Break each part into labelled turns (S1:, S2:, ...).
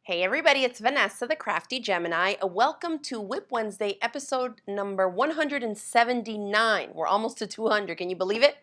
S1: Hey everybody, it's Vanessa, the Crafty Gemini. Welcome to WIP Wednesday, episode number 179. We're almost to 200, can you believe it?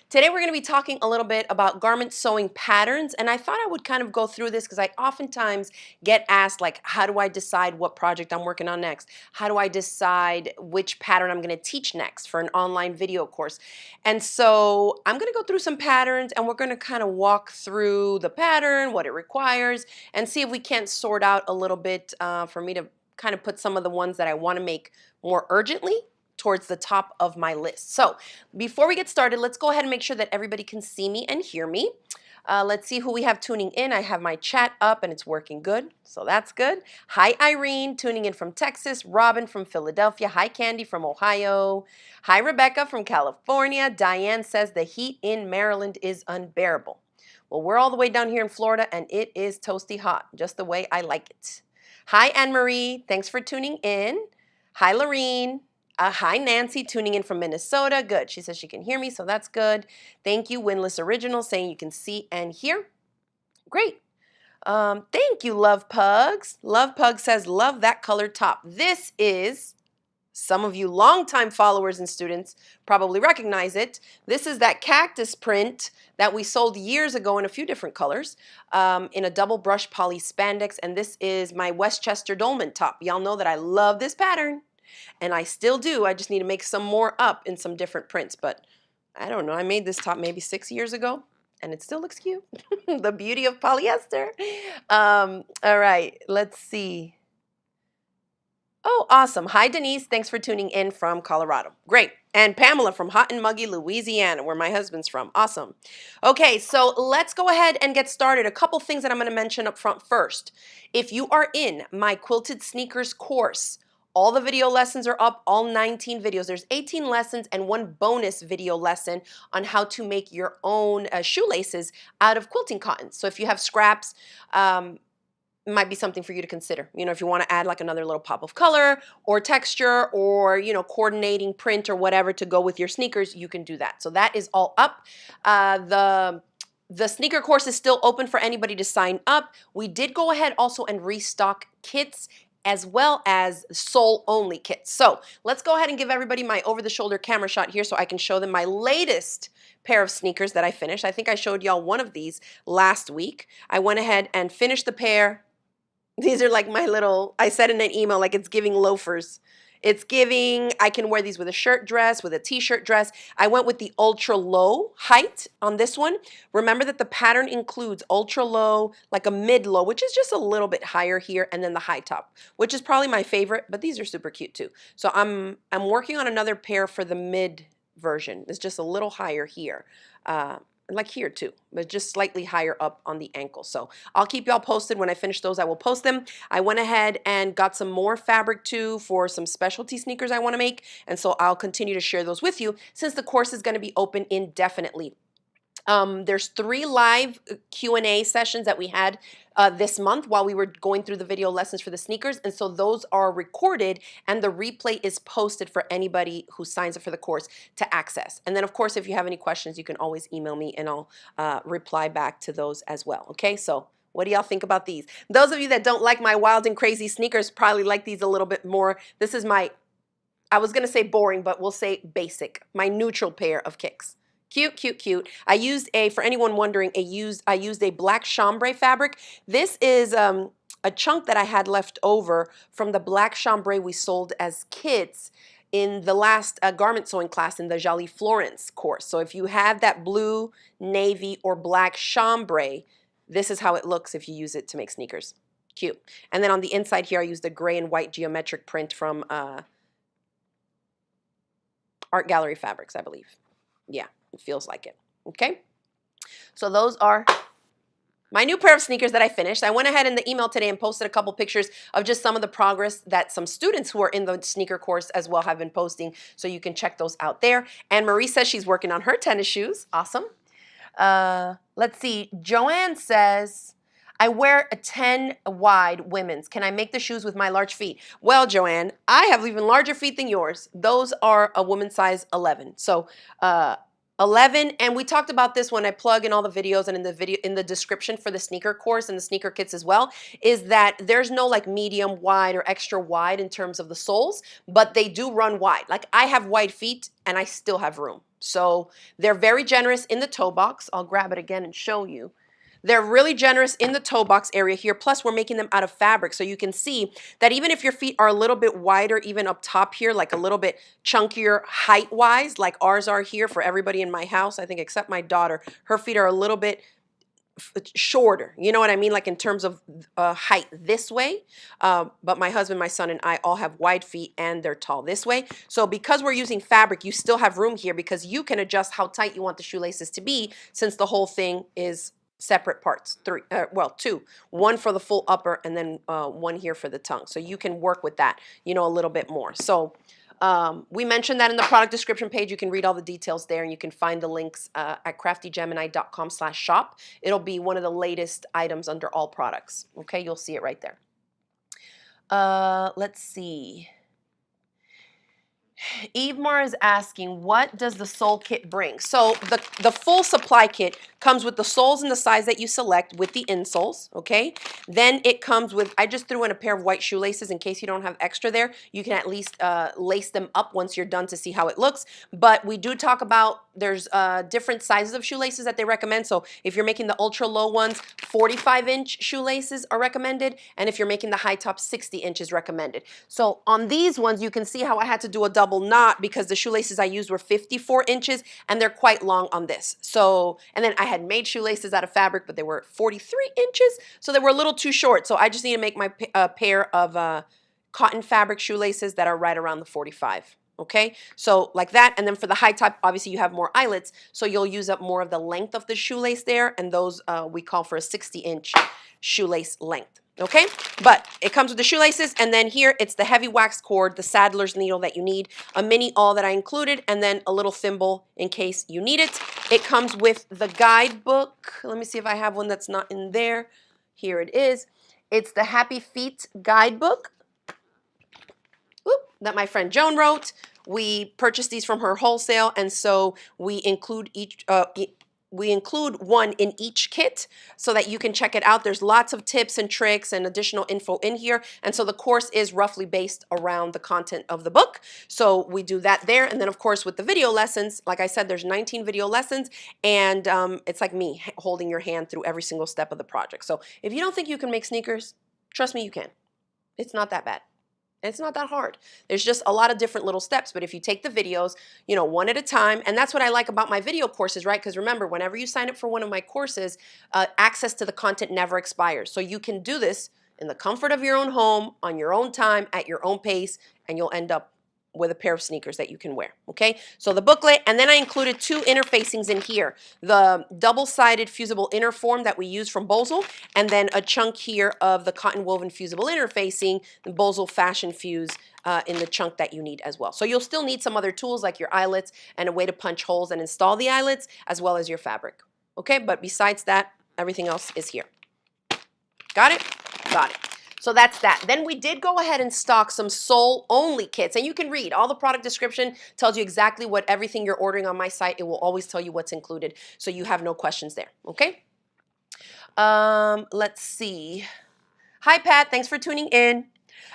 S1: Today we're going to be talking a little bit about garment sewing patterns, and I thought I would kind of go through this because I oftentimes get asked, like, how do I decide what project I'm working on next? How do I decide which pattern I'm going to teach next for an online video course? And so I'm going to go through some patterns, and we're going to kind of walk through the pattern, what it requires, and see if we can't sort out a little bit for me to kind of put some of the ones that I want to make more urgently towards the top of my list. So before we get started, let's go ahead and make sure that everybody can see me and hear me. Let's see who we have tuning in. I have my chat up and it's working good, so that's good. Hi Irene, tuning in from Texas. Robin from Philadelphia. Hi Candy from Ohio. Hi Rebecca from California. Diane says the heat in Maryland is unbearable. Well, we're all the way down here in Florida and it is toasty hot, just the way I like it. Hi Anne-Marie, thanks for tuning in. Hi Lorene. Hi Nancy, tuning in from Minnesota. Good, she says she can hear me, so that's good. Thank you, Winless Original, saying you can see and hear. Great. Thank you, Love Pugs. Love Pug says, love that colored top. This is, some of you longtime followers and students probably recognize it. This is that cactus print that we sold years ago in a few different colors in a double brush poly spandex, and this is my Westchester Dolman top. Y'all know that I love this pattern. And I still do. I just need to make some more up in some different prints. But I don't know. I made this top maybe 6 years ago. And it still looks cute. The beauty of polyester. All right. Let's see. Oh, awesome. Hi, Denise. Thanks for tuning in from Colorado. Great. And Pamela from Hot and Muggy, Louisiana, where my husband's from. Awesome. Okay, so let's go ahead and get started. A couple things that I'm going to mention up front first. If you are in my Quilted Sneakers course, all the video lessons are up, all 19 videos. There's 18 lessons and one bonus video lesson on how to make your own shoelaces out of quilting cotton. So if you have scraps, it might be something for you to consider. You know, if you want to add like another little pop of color or texture or, you know, coordinating print or whatever to go with your sneakers, you can do that. So that is all up. The sneaker course is still open for anybody to sign up. We did go ahead also and restock kits as well as sole-only kits. So let's go ahead and give everybody my over-the-shoulder camera shot here so I can show them my latest pair of sneakers that I finished. I think I showed y'all one of these last week. I went ahead and finished the pair. These are like my little, I said in an email, like it's giving loafers. It's giving, I can wear these with a shirt dress, with a t-shirt dress. I went with the ultra low height on this one. Remember that the pattern includes ultra low, like a mid low, which is just a little bit higher here, and then the high top, which is probably my favorite, but these are super cute too. So I'm working on another pair for the mid version. It's just a little higher here. Like here too, but just slightly higher up on the ankle. So I'll keep y'all posted. When I finish those, I will post them. I went ahead and got some more fabric too for some specialty sneakers I want to make, and so I'll continue to share those with you since the course is going to be open indefinitely. There's 3 live Q&A sessions that we had this month while we were going through the video lessons for the sneakers, and so those are recorded and the replay is posted for anybody who signs up for the course to access. And then of course, if you have any questions, you can always email me and I'll reply back to those as well. Okay, so what do y'all think about these? Those of you that don't like my wild and crazy sneakers probably like these a little bit more. This is my, I was gonna say boring, but we'll say basic, my neutral pair of kicks. Cute, cute, cute. I used a, for anyone wondering, I used a black chambray fabric. This is a chunk that I had left over from the black chambray we sold as kids in the last garment sewing class in the Jalie Florence course. So if you have that blue, navy, or black chambray, this is how it looks if you use it to make sneakers. Cute. And then on the inside here, I used a gray and white geometric print from Art Gallery Fabrics, I believe. Yeah. It feels like it. Okay. So those are my new pair of sneakers that I finished. I went ahead in the email today and posted a couple pictures of just some of the progress that some students who are in the sneaker course as well have been posting. So you can check those out there. And Marie says she's working on her tennis shoes. Awesome. Let's see. Joanne says, I wear a 10 wide women's. Can I make the shoes with my large feet? Well, Joanne, I have even larger feet than yours. Those are a woman's size 11. So, 11, and we talked about this when I plug in all the videos and in the description for the sneaker course and the sneaker kits as well, is that there's no like medium wide or extra wide in terms of the soles, but they do run wide. Like I have wide feet and I still have room. So they're very generous in the toe box. I'll grab it again and show you. They're really generous in the toe box area here. Plus, we're making them out of fabric. So you can see that even if your feet are a little bit wider, even up top here, like a little bit chunkier height-wise, like ours are here for everybody in my house, I think except my daughter, her feet are a little bit shorter. You know what I mean? Like in terms of height this way. But my husband, my son, and I all have wide feet and they're tall this way. So because we're using fabric, you still have room here because you can adjust how tight you want the shoelaces to be since the whole thing is separate parts, two, one for the full upper and then one here for the tongue. So you can work with that, you know, a little bit more. So we mentioned that in the product description page. You can read all the details there and you can find the links at craftygemini.com/shop. It'll be one of the latest items under all products. Okay, you'll see it right there. Let's see. Evemar is asking, what does the sole kit bring? So the full supply kit comes with the soles in the size that you select with the insoles, okay? Then it comes with, I just threw in a pair of white shoelaces in case you don't have extra there. You can at least lace them up once you're done to see how it looks. But we do talk about, there's different sizes of shoelaces that they recommend. So if you're making the ultra low ones, 45-inch shoelaces are recommended. And if you're making the high top, 60 inches recommended. So on these ones, you can see how I had to do a double knot because the shoelaces I used were 54 inches and they're quite long on this. So, and then I had made shoelaces out of fabric, but they were 43 inches. So they were a little too short. So I just need to make my pair of cotton fabric shoelaces that are right around the 45. Okay, so like that. And then for the high top, obviously you have more eyelets, so you'll use up more of the length of the shoelace there, and those we call for a 60-inch shoelace length. Okay, but it comes with the shoelaces, and then here it's the heavy wax cord, the saddler's needle that you need, a mini awl that I included, and then a little thimble in case you need it. It comes with the guidebook. Let me see if I have one that's not in there. Here it is. It's the Happy Feet guidebook that my friend Joan wrote. We purchased these from her wholesale, and so we include one in each kit so that you can check it out. There's lots of tips and tricks and additional info in here, and so the course is roughly based around the content of the book. So we do that there, and then of course with the video lessons, like I said, there's 19 video lessons, and it's like me holding your hand through every single step of the project. So if you don't think you can make sneakers, trust me, you can. It's not that bad. It's not that hard. There's just a lot of different little steps, but if you take the videos, you know, one at a time, and that's what I like about my video courses, right? Because remember, whenever you sign up for one of my courses, access to the content never expires. So you can do this in the comfort of your own home, on your own time, at your own pace, and you'll end up with a pair of sneakers that you can wear, okay? So the booklet, and then I included two interfacings in here. The double-sided fusible inner form that we use from Bosel, and then a chunk here of the cotton woven fusible interfacing, the Bosel Fashion Fuse in the chunk that you need as well. So you'll still need some other tools like your eyelets and a way to punch holes and install the eyelets, as well as your fabric, okay? But besides that, everything else is here. Got it? Got it. So that's that. Then we did go ahead and stock some sole-only kits. And you can read. All the product description tells you exactly what everything you're ordering on my site. It will always tell you what's included. So you have no questions there. Okay? Let's see. Hi, Pat. Thanks for tuning in.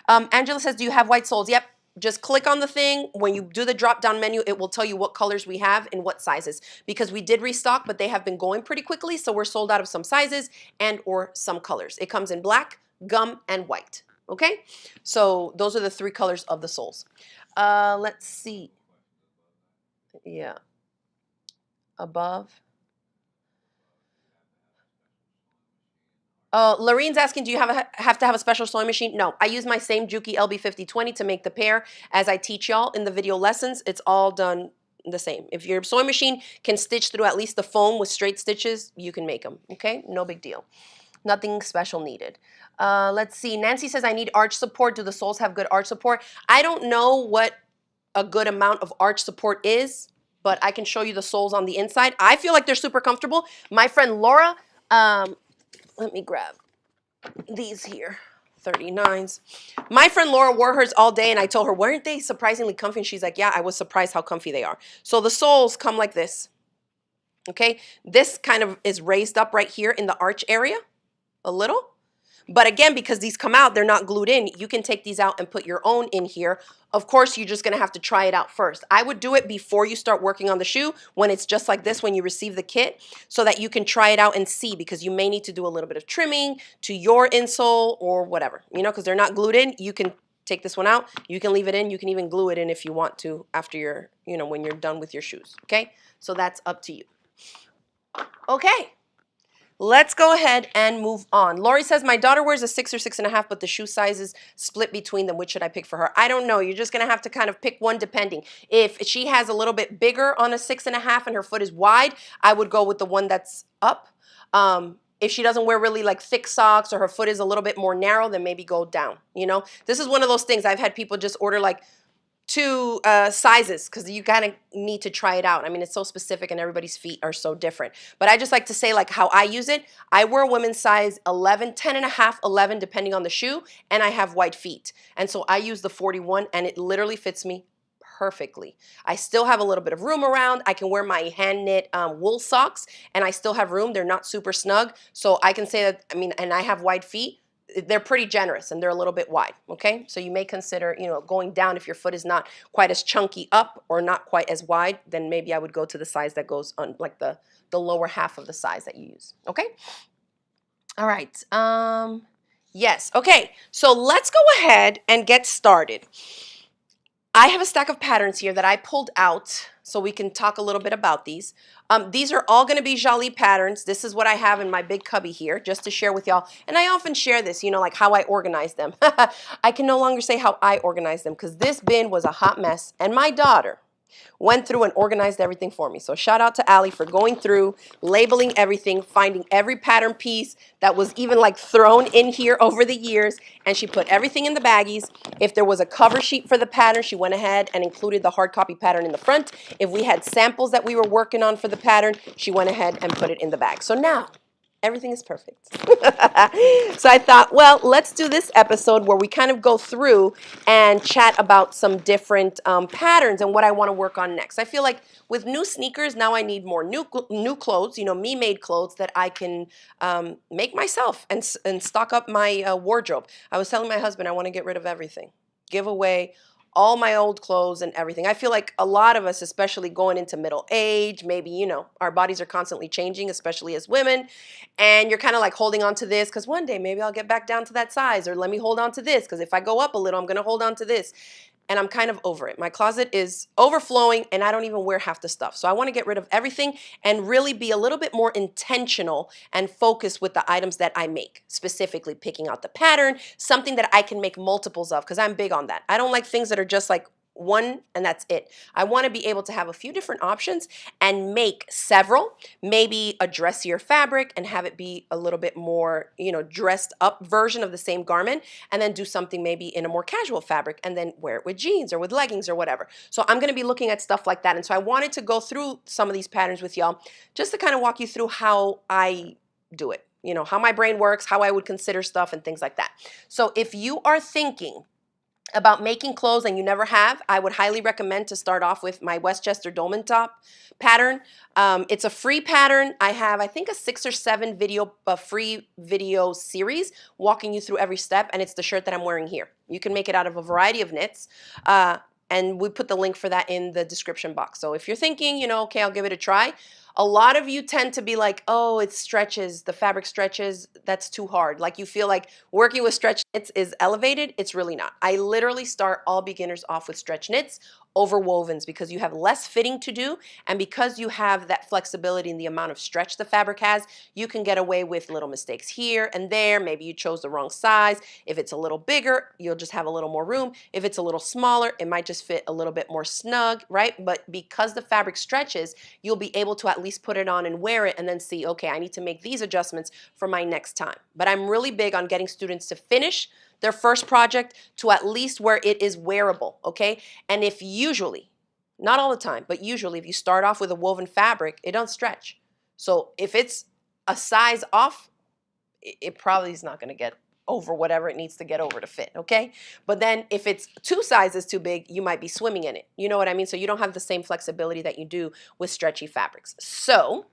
S1: Angela says, do you have white soles? Yep. Just click on the thing. When you do the drop-down menu, it will tell you what colors we have and what sizes. Because we did restock, but they have been going pretty quickly. So we're sold out of some sizes and or some colors. It comes in black, gum, and white. Okay, so those are the three colors of the soles. Let's see. Yeah, above. Lorene's asking, do you have to have a special sewing machine? No, I use my same Juki LB5020 to make the pair as I teach y'all in the video lessons. It's all done the same. If your sewing machine can stitch through at least the foam with straight stitches, you can make them. Okay, no big deal. Nothing special needed. Let's see. Nancy says, I need arch support. Do the soles have good arch support? I don't know what a good amount of arch support is, but I can show you the soles on the inside. I feel like they're super comfortable. My friend Laura, let me grab these here, 39s. My friend Laura wore hers all day, and I told her, weren't they surprisingly comfy? And she's like, yeah, I was surprised how comfy they are. So the soles come like this. okay? This kind of is raised up right here in the arch area a little. But again, because these come out, they're not glued in, you can take these out and put your own in here. Of course, you're just gonna have to try it out first. I would do it before you start working on the shoe, when it's just like this, when you receive the kit, so that you can try it out and see, because you may need to do a little bit of trimming to your insole or whatever, you know, because they're not glued in. You can take this one out, you can leave it in, you can even glue it in if you want to after you're, you know, when you're done with your shoes, okay? So that's up to you. Okay. Let's go ahead and move on. Lori says, my daughter wears a 6 or 6.5, but the shoe sizes split between them. Which should I pick for her? I don't know. You're just going to have to kind of pick one depending. If she has a little bit bigger on a 6.5 and her foot is wide, I would go with the one that's up. If she doesn't wear really like thick socks or her foot is a little bit more narrow, then maybe go down. You know, this is one of those things. I've had people just order like 2 sizes, because you kind of need to try it out. I mean, it's so specific and everybody's feet are so different. But I just like to say like how I use it. I wear women's size 11, 10.5, 11, depending on the shoe, and I have wide feet. And so I use the 41, and it literally fits me perfectly. I still have a little bit of room around. I can wear my hand knit wool socks, and I still have room. They're not super snug. So I can say that, I mean, and I have wide feet. They're pretty generous and they're a little bit wide, okay? So you may consider, you know, going down if your foot is not quite as chunky up or not quite as wide, then maybe I would go to the size that goes on like the lower half of the size that you use, okay? All right, yes, okay, so let's go ahead and get started. I have a stack of patterns here that I pulled out so we can talk a little bit about these. These are all going to be Jalie patterns. This is what I have in my big cubby here, just to share with y'all. And I often share this, you know, like how I organize them. I can no longer say how I organize them, because this bin was a hot mess. And my daughter went through and organized everything for me. So shout out to Allie for going through, labeling everything, finding every pattern piece that was even like thrown in here over the years, and she put everything in the baggies. If there was a cover sheet for the pattern, she went ahead and included the hard copy pattern in the front. If we had samples that we were working on for the pattern, she went ahead and put it in the bag. So now everything is perfect. So I thought, well, let's do this episode where we kind of go through and chat about some different patterns and what I want to work on next. I feel like with new sneakers, now I need more new clothes, you know, me-made clothes that I can make myself and stock up my wardrobe. I was telling my husband I want to get rid of everything, give away all my old clothes and everything. I feel like a lot of us, especially going into middle age, maybe, you know, our bodies are constantly changing, especially as women, and you're kind of like holding on to this because one day maybe I'll get back down to that size, or let me hold on to this because if I go up a little, I'm going to hold on to this. And I'm kind of over it. My closet is overflowing and I don't even wear half the stuff. So I want to get rid of everything and really be a little bit more intentional and focused with the items that I make, specifically picking out the pattern, something that I can make multiples of, because I'm big on that. I don't like things that are just like one and that's it. I want to be able to have a few different options and make several, maybe a dressier fabric and have it be a little bit more, you know, dressed up version of the same garment, and then do something maybe in a more casual fabric and then wear it with jeans or with leggings or whatever. So I'm going to be looking at stuff like that. And so I wanted to go through some of these patterns with y'all just to kind of walk you through how I do it, you know, how my brain works, how I would consider stuff and things like that. So if you are thinking about making clothes and you never have, I would highly recommend to start off with my Westchester Dolman top pattern. It's a free pattern. I have, I think, a 6 or 7 free video series walking you through every step, and it's the shirt that I'm wearing here. You can make it out of a variety of knits. And we put the link for that in the description box. So if you're thinking, you know, okay, I'll give it a try. A lot of you tend to be like, oh, it stretches, the fabric stretches, that's too hard. Like you feel like working with stretch knits is elevated. It's really not. I literally start all beginners off with stretch knits over wovens because you have less fitting to do, and because you have that flexibility in the amount of stretch the fabric has, you can get away with little mistakes here and there. Maybe you chose the wrong size. If it's a little bigger, you'll just have a little more room. If it's a little smaller, it might just fit a little bit more snug, right? But because the fabric stretches, you'll be able to at least put it on and wear it and then see, okay, I need to make these adjustments for my next time. But I'm really big on getting students to finish their first project to at least where it is wearable, okay? And if usually, not all the time, but usually if you start off with a woven fabric, it don't stretch. So if it's a size off, it probably is not going to get over whatever it needs to get over to fit, okay? But then if it's 2 sizes too big, you might be swimming in it. You know what I mean? So you don't have the same flexibility that you do with stretchy fabrics. So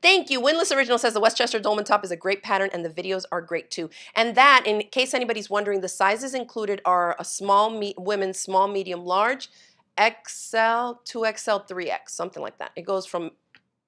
S1: Thank you. Winless Original says the Westchester Dolman top is a great pattern and the videos are great too. And that, in case anybody's wondering, the sizes included are a small, women's small, medium, large, XL, 2XL, 3X, something like that. It goes from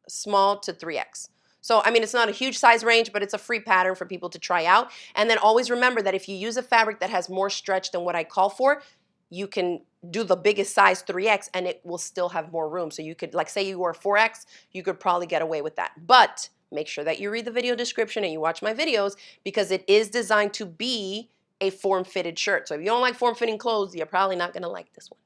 S1: small to 3X. So, I mean, it's not a huge size range, but it's a free pattern for people to try out. And then always remember that if you use a fabric that has more stretch than what I call for, you can do the biggest size 3X and it will still have more room. So you could, like say you wore 4X, you could probably get away with that. But make sure that you read the video description and you watch my videos because it is designed to be a form-fitted shirt. So if you don't like form-fitting clothes, you're probably not gonna like this one.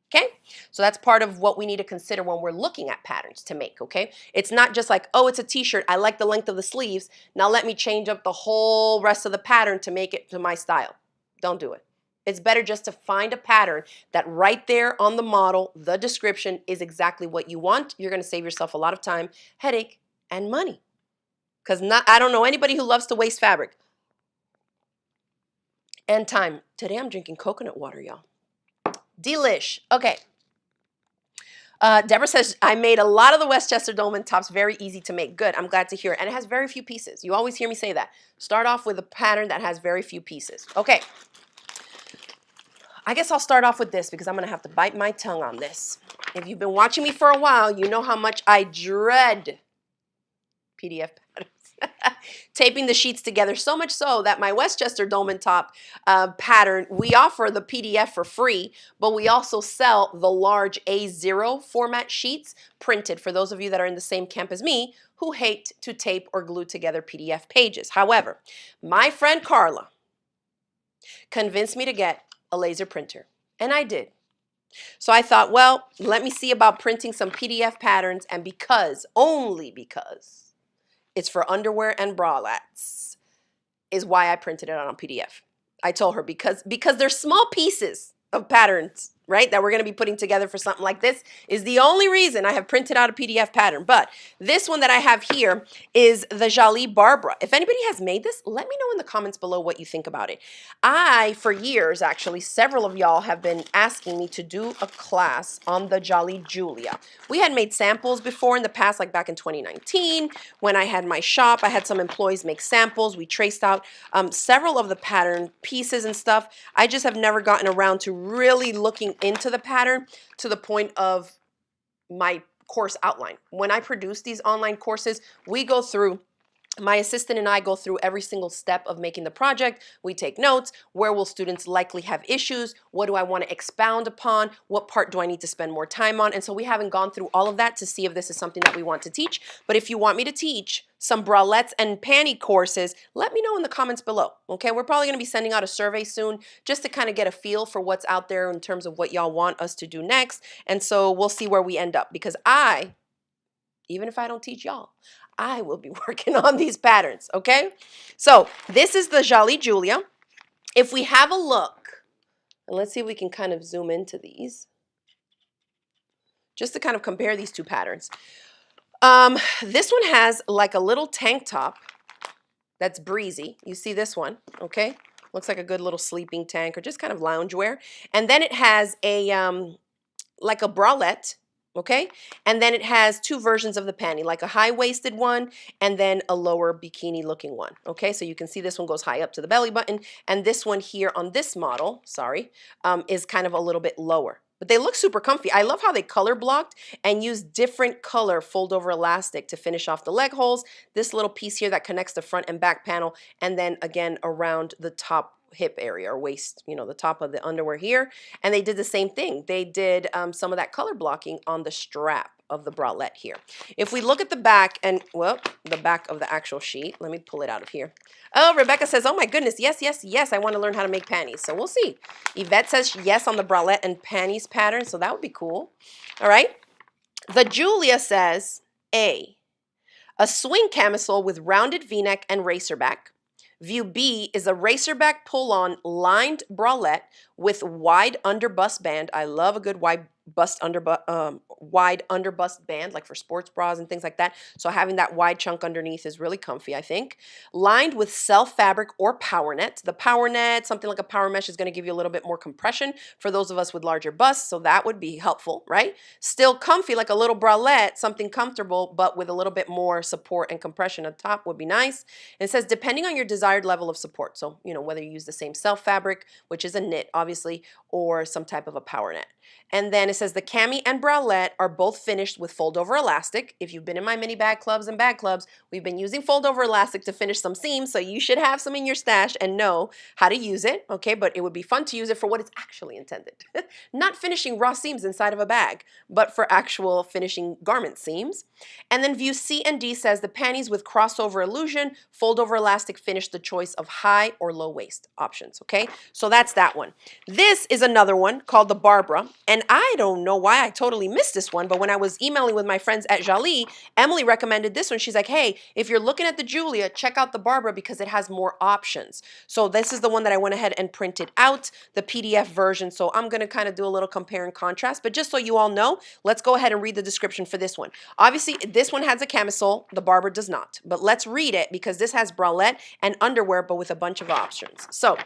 S1: Okay, so that's part of what we need to consider when we're looking at patterns to make, okay? It's not just like, oh, it's a t-shirt, I like the length of the sleeves, now let me change up the whole rest of the pattern to make it to my style. Don't do it. It's better just to find a pattern that right there on the model, the description is exactly what you want. You're gonna save yourself a lot of time, headache, and money. Because I don't know anybody who loves to waste fabric. And time. Today I'm drinking coconut water, y'all. Delish. Okay. Deborah says, I made a lot of the Westchester Dolman tops very easy to make. Good. I'm glad to hear it. And it has very few pieces. You always hear me say that. Start off with a pattern that has very few pieces. Okay. I guess I'll start off with this because I'm going to have to bite my tongue on this. If you've been watching me for a while, you know how much I dread PDF patterns. Taping the sheets together, so much so that my Westchester Dolman top pattern, we offer the PDF for free, but we also sell the large A0 format sheets printed for those of you that are in the same camp as me who hate to tape or glue together PDF pages. However, my friend Carla convinced me to get a laser printer, and I did. So I thought, well, let me see about printing some PDF patterns, and only because it's for underwear and bralettes, is why I printed it on a PDF. I told her because there's small pieces of patterns, right, that we're going to be putting together for something like this is the only reason I have printed out a PDF pattern. But this one that I have here is the Jalie Barbara. If anybody has made this, let me know in the comments below what you think about it. For years, actually, several of y'all have been asking me to do a class on the Jalie Julia. We had made samples before in the past, like back in 2019, when I had my shop. I had some employees make samples. We traced out several of the pattern pieces and stuff. I just have never gotten around to really looking into the pattern to the point of my course outline. When I produce these online courses, we go through, my assistant and I go through every single step of making the project. We take notes. Where will students likely have issues? What do I want to expound upon? What part do I need to spend more time on? And so we haven't gone through all of that to see if this is something that we want to teach. But if you want me to teach some bralettes and panty courses, let me know in the comments below. Okay, we're probably going to be sending out a survey soon just to kind of get a feel for what's out there in terms of what y'all want us to do next. And so we'll see where we end up, because even if I don't teach y'all, I will be working on these patterns, okay? So this is the Jalie Julia. If we have a look, and let's see if we can kind of zoom into these, just to kind of compare these two patterns. This one has like a little tank top that's breezy. You see this one, okay? Looks like a good little sleeping tank or just kind of loungewear. And then it has a, like a bralette, okay? And then it has two versions of the panty, like a high-waisted one and then a lower bikini-looking one, okay? So you can see this one goes high up to the belly button, and this one here on this model, is kind of a little bit lower. But they look super comfy. I love how they color blocked and use different color fold-over elastic to finish off the leg holes, this little piece here that connects the front and back panel, and then again around the top hip area or waist, you know, the top of the underwear here. And they did the same thing. They did some of that color blocking on the strap of the bralette here. If we look at the back and, well, the back of the actual sheet, let me pull it out of here. Oh, Rebecca says, oh my goodness, yes, yes, yes, I want to learn how to make panties. So we'll see. Yvette says yes on the bralette and panties pattern, so that would be cool. All right. The Julia says a swing camisole with rounded v-neck and racer back. View B is a racerback pull-on lined bralette with wide under bust band. I love a good wide wide under bust band, like for sports bras and things like that. So having that wide chunk underneath is really comfy, I think. Lined with self fabric or power net. The power net, something like a power mesh, is going to give you a little bit more compression for those of us with larger busts, so that would be helpful, right? Still comfy, like a little bralette, something comfortable, but with a little bit more support and compression at top would be nice. And it says, depending on your desired level of support. So, whether you use the same self fabric, which is a knit, obviously, or some type of a power net. And then it says the cami and bralette are both finished with fold over elastic. If you've been in my mini bag clubs and bag clubs, we've been using fold over elastic to finish some seams, so you should have some in your stash and know how to use it, okay? But it would be fun to use it for what it's actually intended. Not finishing raw seams inside of a bag, but for actual finishing garment seams. And then view C and D says the panties with crossover illusion, fold over elastic, finish the choice of high or low waist options, okay? So that's that one. This is another one called the Barbara, and I don't know why I totally missed this one, but when I was emailing with my friends at Jalie, Emily recommended this one. She's like, hey, if you're looking at the Julia, check out the Barbara because it has more options. So this is the one that I went ahead and printed out, the PDF version. So I'm going to kind of do a little compare and contrast, but just so you all know, let's go ahead and read the description for this one. Obviously, this one has a camisole, the Barbara does not, but let's read it because this has bralette and underwear, but with a bunch of options. So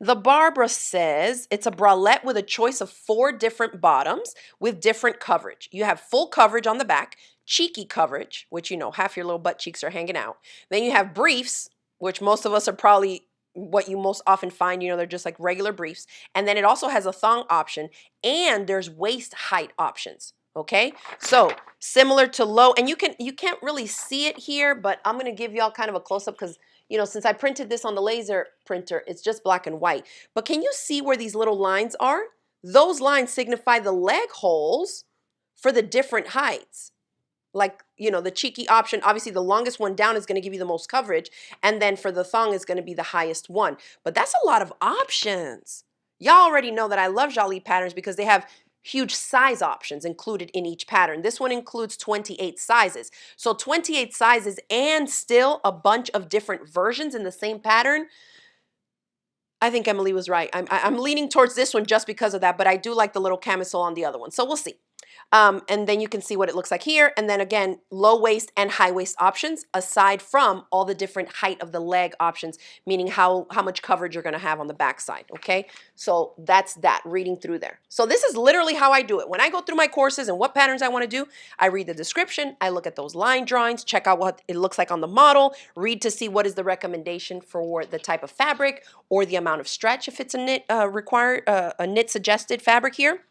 S1: the Barbara says it's a bralette with a choice of 4 different bottoms with different coverage. You have full coverage on the back, cheeky coverage, which half your little butt cheeks are hanging out. Then you have briefs, which most of us are probably what you most often find, they're just like regular briefs. And then it also has a thong option, and there's waist height options. Okay, so similar to low, and you can't really see it here, but I'm gonna give y'all kind of a close-up because since I printed this on the laser printer, it's just black and white. But can you see where these little lines are? Those lines signify the leg holes for the different heights. Like, the cheeky option, obviously the longest one down is going to give you the most coverage. And then for the thong is going to be the highest one. But that's a lot of options. Y'all already know that I love Jalie patterns because they have huge size options included in each pattern. This one includes 28 sizes. So 28 sizes and still a bunch of different versions in the same pattern. I think Emily was right. I'm leaning towards this one just because of that, but I do like the little camisole on the other one. So we'll see. And then you can see what it looks like here. And then again, low waist and high waist options, aside from all the different height of the leg options, meaning how much coverage you're going to have on the back side. Okay, so that's that, reading through there. So this is literally how I do it. When I go through my courses and what patterns I want to do, I read the description, I look at those line drawings, check out what it looks like on the model, read to see what is the recommendation for the type of fabric or the amount of stretch if it's a knit a knit suggested fabric here.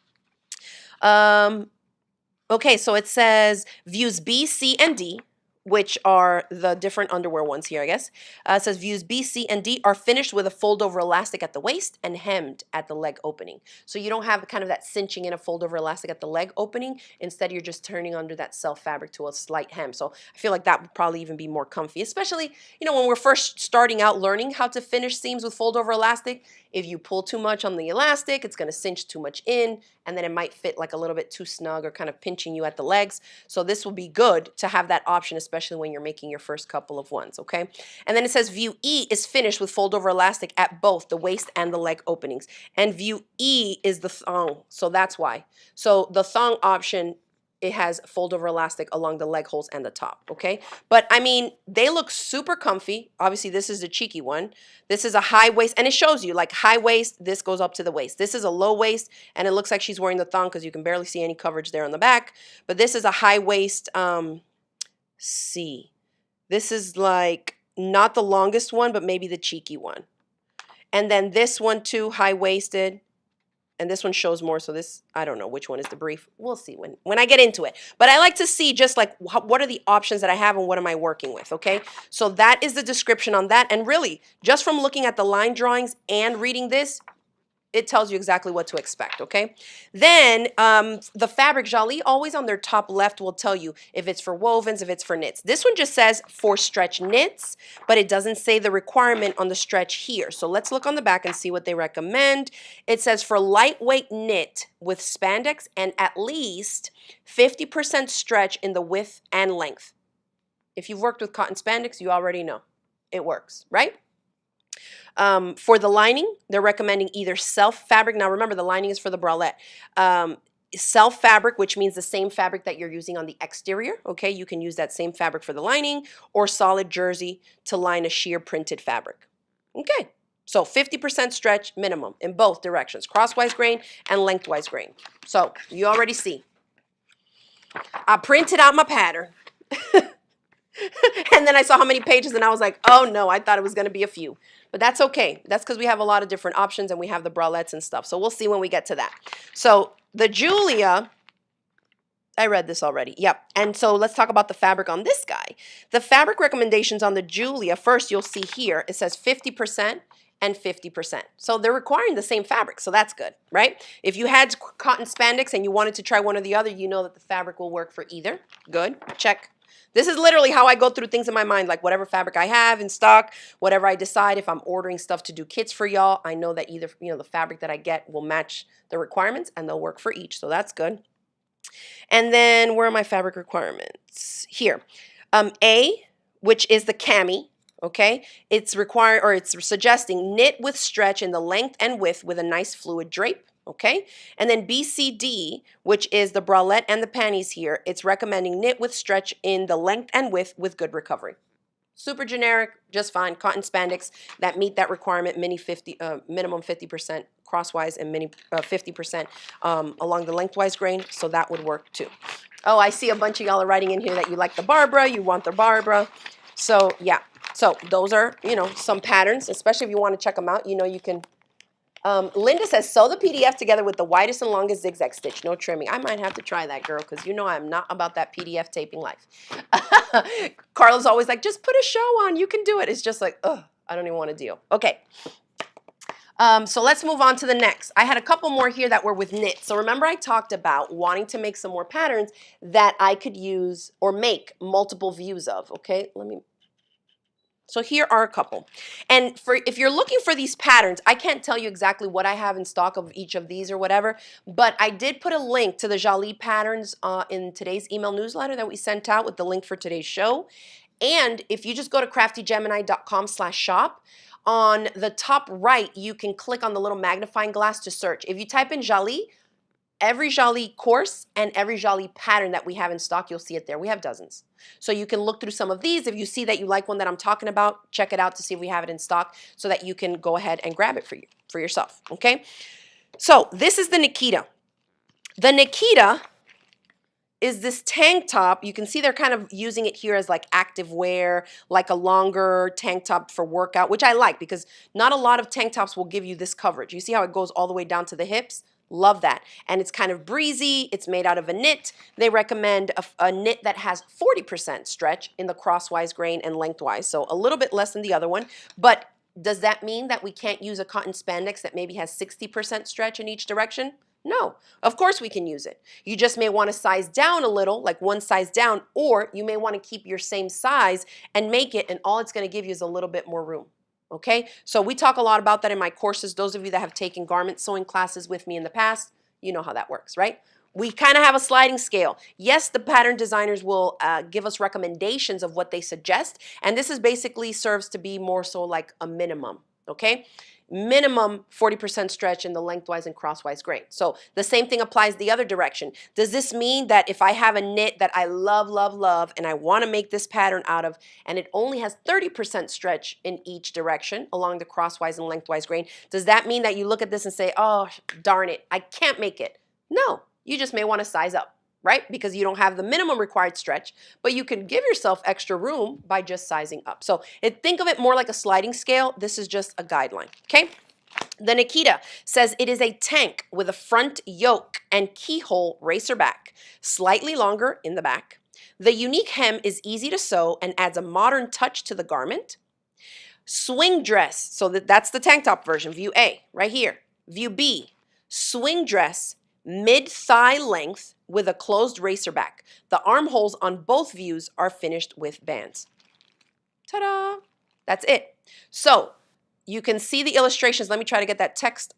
S1: Okay, so it says views B, C, and D, which are the different underwear ones here, I guess. It says views B, C, and D are finished with a fold-over elastic at the waist and hemmed at the leg opening. So you don't have kind of that cinching in a fold-over elastic at the leg opening. Instead, you're just turning under that self fabric to a slight hem. So I feel like that would probably even be more comfy, especially, when we're first starting out learning how to finish seams with fold-over elastic. If you pull too much on the elastic, it's going to cinch too much in, and then it might fit like a little bit too snug or kind of pinching you at the legs. So this will be good to have that option, especially when you're making your first couple of ones, okay? And then it says view E is finished with fold-over elastic at both the waist and the leg openings. And view E is the thong, so that's why. So the thong option, it has fold-over elastic along the leg holes and the top, okay? But, I mean, they look super comfy. Obviously, this is the cheeky one. This is a high waist, and it shows you, like, high waist, this goes up to the waist. This is a low waist, and it looks like she's wearing the thong because you can barely see any coverage there on the back. But this is a high waist C. This is, like, not the longest one, but maybe the cheeky one. And then this one, too, high-waisted. And this one shows more, so this, I don't know which one is the brief. We'll see when I get into it. But I like to see just like what are the options that I have and what am I working with, okay? So that is the description on that. And really, just from looking at the line drawings and reading this, it tells you exactly what to expect, okay? Then the fabric, Jalie always on their top left will tell you if it's for wovens, if it's for knits. This one just says for stretch knits, but it doesn't say the requirement on the stretch here. So let's look on the back and see what they recommend. It says for lightweight knit with spandex and at least 50% stretch in the width and length. If you've worked with cotton spandex, you already know it works, right? For the lining, they're recommending either self fabric. Now remember, the lining is for the bralette. self fabric, which means the same fabric that you're using on the exterior. Okay, you can use that same fabric for the lining, or solid jersey to line a sheer printed fabric. Okay, so 50% stretch minimum in both directions, crosswise grain and lengthwise grain. So you already see. I printed out my pattern. And then I saw how many pages and I was like, oh no, I thought it was going to be a few. But that's okay. That's because we have a lot of different options and we have the bralettes and stuff. So we'll see when we get to that. So the Julia, I read this already. Yep. And so let's talk about the fabric on this guy. The fabric recommendations on the Julia, first you'll see here, it says 50% and 50%. So they're requiring the same fabric. So that's good, right? If you had cotton spandex and you wanted to try one or the other, you know that the fabric will work for either. Good. Check. This is literally how I go through things in my mind, like whatever fabric I have in stock, whatever I decide, if I'm ordering stuff to do kits for y'all, I know that either, the fabric that I get will match the requirements and they'll work for each. So that's good. And then where are my fabric requirements? Here. A, which is the cami, okay? It's suggesting knit with stretch in the length and width with a nice fluid drape. Okay, and then BCD, which is the bralette and the panties here, it's recommending knit with stretch in the length and width with good recovery. Super generic, just fine. Cotton spandex that meet that requirement, minimum 50% crosswise and 50% along the lengthwise grain, so that would work too. Oh, I see a bunch of y'all are writing in here that you like the Barbara, you want the Barbara. So yeah, so those are, some patterns, especially if you want to check them out, you can. Linda says, sew the PDF together with the widest and longest zigzag stitch, no trimming. I might have to try that, girl, because I'm not about that PDF taping life. Carla's always like, just put a show on. You can do it. It's just like, ugh, I don't even want to deal. Okay. So let's move on to the next. I had a couple more here that were with knit. So remember I talked about wanting to make some more patterns that I could use or make multiple views of. Okay, so here are a couple. And if you're looking for these patterns, I can't tell you exactly what I have in stock of each of these or whatever, but I did put a link to the Jalie patterns in today's email newsletter that we sent out with the link for today's show. And if you just go to craftygemini.com/shop, on the top right, you can click on the little magnifying glass to search. If you type in Jalie, every Jalie course and every Jalie pattern that we have in stock, you'll see it there. We have dozens. So you can look through some of these. If you see that you like one that I'm talking about, check it out to see if we have it in stock so that you can go ahead and grab it for yourself, okay? So this is the Nikita. The Nikita is this tank top. You can see they're kind of using it here as like active wear, like a longer tank top for workout, which I like because not a lot of tank tops will give you this coverage. You see how it goes all the way down to the hips? Love that. And it's kind of breezy. It's made out of a knit. They recommend a knit that has 40% stretch in the crosswise grain and lengthwise. So a little bit less than the other one. But does that mean that we can't use a cotton spandex that maybe has 60% stretch in each direction? No, of course we can use it. You just may want to size down a little, like one size down, or you may want to keep your same size and make it, and all it's going to give you is a little bit more room. Okay, so we talk a lot about that in my courses. Those of you that have taken garment sewing classes with me in the past, you know how that works, right? We kind of have a sliding scale. Yes, the pattern designers will give us recommendations of what they suggest, and this is basically serves to be more so like a minimum, okay? Minimum 40% stretch in the lengthwise and crosswise grain. So the same thing applies the other direction. Does this mean that if I have a knit that I love, love, love, and I want to make this pattern out of, and it only has 30% stretch in each direction along the crosswise and lengthwise grain, does that mean that you look at this and say, oh, darn it, I can't make it? No, you just may want to size up, right? Because you don't have the minimum required stretch, but you can give yourself extra room by just sizing up. So think of it more like a sliding scale. This is just a guideline, okay? The Nikita says it is a tank with a front yoke and keyhole racer back, slightly longer in the back. The unique hem is easy to sew and adds a modern touch to the garment. Swing dress, so that's the tank top version, view A, right here. View B, swing dress, mid-thigh length with a closed racer back. The armholes on both views are finished with bands. Ta-da! That's it. So you can see the illustrations. Let me try to get that text.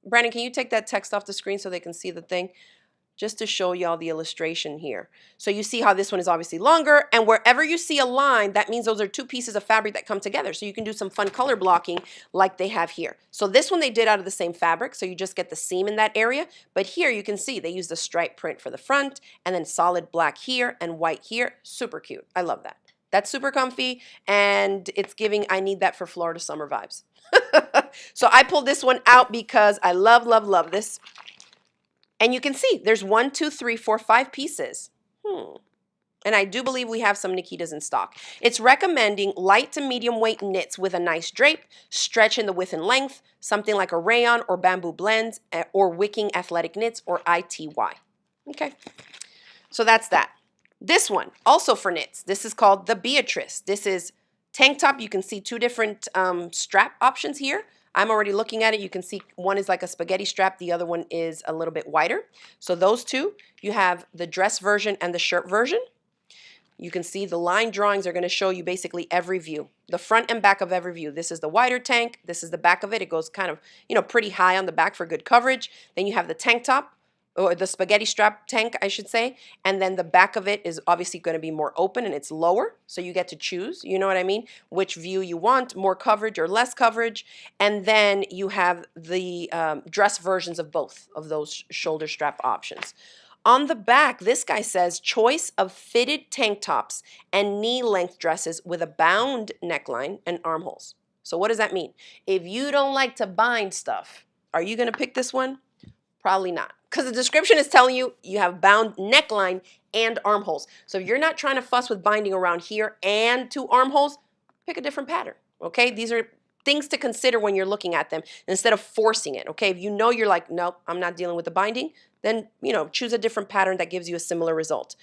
S1: Brandon, can you take that text off the screen so they can see the thing? just to show y'all the illustration here. So you see how this one is obviously longer, and wherever you see a line, that means those are two pieces of fabric that come together. So you can do some fun color blocking like they have here. So this one they did out of the same fabric, so you just get the seam in that area. But here you can see they use the stripe print for the front, and then solid black here and white here. Super cute. I love that. That's super comfy, and it's giving, I need that for Florida summer vibes. So I pulled this one out because I love, love, love this. And you can see there's 1, 2, 3, 4, 5 pieces. And I do believe we have some Nikitas in stock. It's recommending light to medium weight knits with a nice drape, stretch in the width and length, something like a rayon or bamboo blends, or wicking athletic knits, or ITY. Okay, so that's that. This one, also for knits. This is called the Beatrice. This is tank top. You can see two different strap options here. I'm already looking at it. You can see one is like a spaghetti strap. The other one is a little bit wider. So those two, you have the dress version and the shirt version. You can see the line drawings are going to show you basically every view, the front and back of every view. This is the wider tank. This is the back of it. It goes kind of, pretty high on the back for good coverage. Then you have the tank top, or the spaghetti strap tank, I should say. And then the back of it is obviously going to be more open and it's lower. So you get to choose, you know what I mean? Which view you want, more coverage or less coverage. And then you have the dress versions of both of those shoulder strap options. On the back, this guy says, choice of fitted tank tops and knee-length dresses with a bound neckline and armholes. So what does that mean? If you don't like to bind stuff, are you going to pick this one? Probably not. Because the description is telling you you have bound neckline and armholes. So if you're not trying to fuss with binding around here and 2 armholes, pick a different pattern. Okay? These are things to consider when you're looking at them instead of forcing it. Okay? If you know you're like, nope, I'm not dealing with the binding, then, choose a different pattern that gives you a similar result.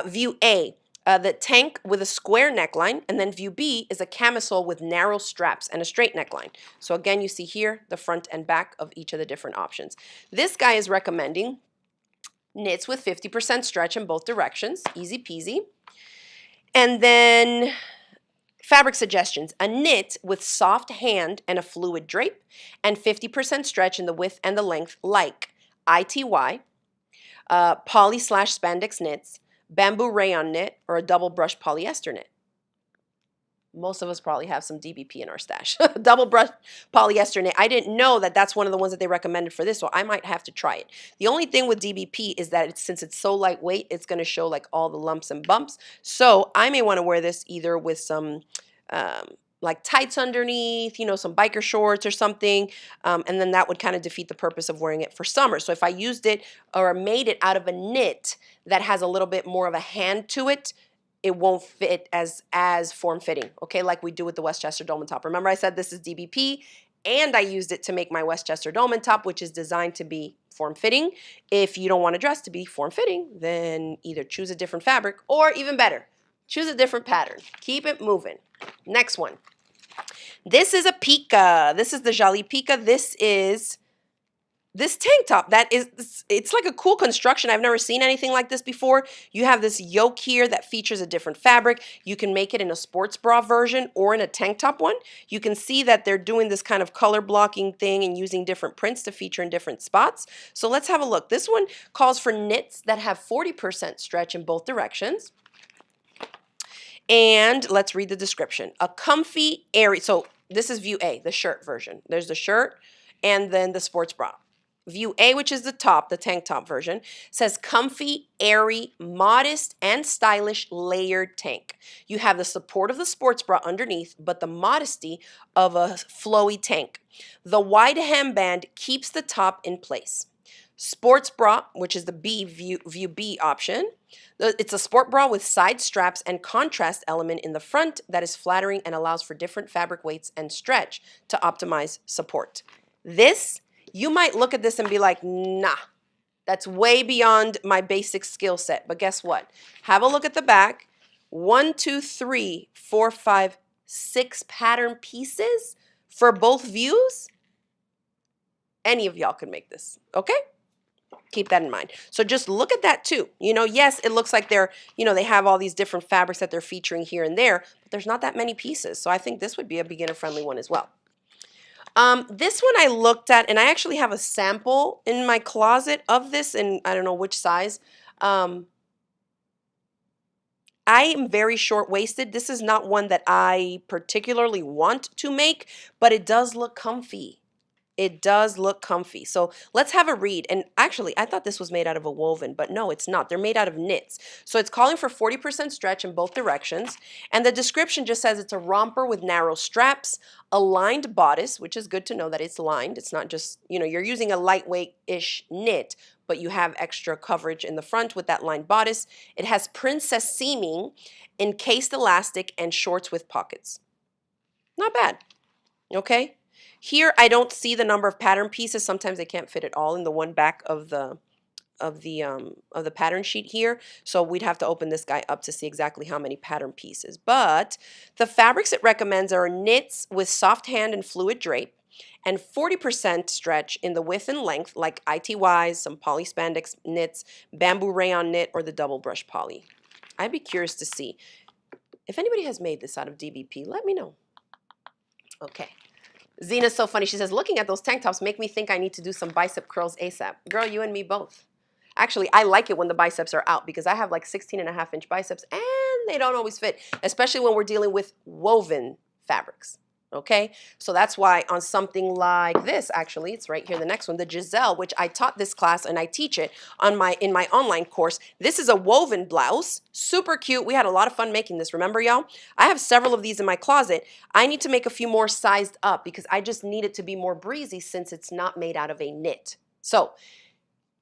S1: View A, the tank with a square neckline, and then view B is a camisole with narrow straps and a straight neckline. So again, you see here the front and back of each of the different options. This guy is recommending knits with 50% stretch in both directions, easy peasy. And then fabric suggestions, a knit with soft hand and a fluid drape, and 50% stretch in the width and the length, like ITY, poly/spandex knits, bamboo rayon knit, or a double brush polyester knit. Most of us probably have some DBP in our stash. Double brush polyester knit. I didn't know that that's one of the ones that they recommended for this, so I might have to try it. The only thing with DBP is that since it's so lightweight, it's going to show like all the lumps and bumps. So I may want to wear this either with some like tights underneath, some biker shorts or something, and then that would kind of defeat the purpose of wearing it for summer. So if I used it or made it out of a knit that has a little bit more of a hand to it, it won't fit as form-fitting, okay, like we do with the Westchester Dolman top. Remember I said this is DBP, and I used it to make my Westchester Dolman top, which is designed to be form-fitting. If you don't want a dress to be form-fitting, then either choose a different fabric, or even better, choose a different pattern. Keep it moving. Next one. This is a Pika. This is the Jalie Pika. This is this tank top. It's like a cool construction. I've never seen anything like this before. You have this yoke here that features a different fabric. You can make it in a sports bra version or in a tank top one. You can see that they're doing this kind of color blocking thing and using different prints to feature in different spots. So let's have a look. This one calls for knits that have 40% stretch in both directions. And let's read the description. A comfy, airy, so this is view A, the shirt version. There's the shirt and then the sports bra. View A, which is the top, the tank top version, says comfy, airy, modest, and stylish layered tank. You have the support of the sports bra underneath, but the modesty of a flowy tank. The wide hemband keeps the top in place. Sports bra, which is the view B option. It's a sport bra with side straps and contrast element in the front that is flattering and allows for different fabric weights and stretch to optimize support. This, you might look at this and be like, nah, that's way beyond my basic skill set. But guess what? Have a look at the back. 1, 2, 3, 4, 5, 6 pattern pieces for both views. Any of y'all can make this, okay? Keep that in mind. So just look at that too. Yes, it looks like they're, they have all these different fabrics that they're featuring here and there, but there's not that many pieces. So I think this would be a beginner-friendly one as well. This one I looked at, and I actually have a sample in my closet of this, and I don't know which size. I am very short-waisted. This is not one that I particularly want to make, but it does look comfy. It does look comfy. So let's have a read. And actually, I thought this was made out of a woven, but no, it's not. They're made out of knits. So it's calling for 40% stretch in both directions. And the description just says it's a romper with narrow straps, a lined bodice, which is good to know that it's lined. It's not just, you're using a lightweight-ish knit, but you have extra coverage in the front with that lined bodice. It has princess seaming, encased elastic, and shorts with pockets. Not bad. Okay? Here, I don't see the number of pattern pieces. Sometimes they can't fit it all in the one back of the pattern sheet here. So we'd have to open this guy up to see exactly how many pattern pieces. But the fabrics it recommends are knits with soft hand and fluid drape, and 40% stretch in the width and length, like ITYs, some poly spandex knits, bamboo rayon knit, or the double brush poly. I'd be curious to see. If anybody has made this out of DBP, let me know. Okay. Zena's so funny. She says, looking at those tank tops make me think I need to do some bicep curls ASAP. Girl, you and me both. Actually, I like it when the biceps are out because I have like 16.5-inch biceps and they don't always fit, especially when we're dealing with woven fabrics. Okay, so that's why on something like this, actually, it's right here, the next one, the Gazelle, which I taught this class and I teach it on in my online course. This is a woven blouse, super cute. We had a lot of fun making this. Remember, y'all? I have several of these in my closet. I need to make a few more sized up because I just need it to be more breezy since it's not made out of a knit. So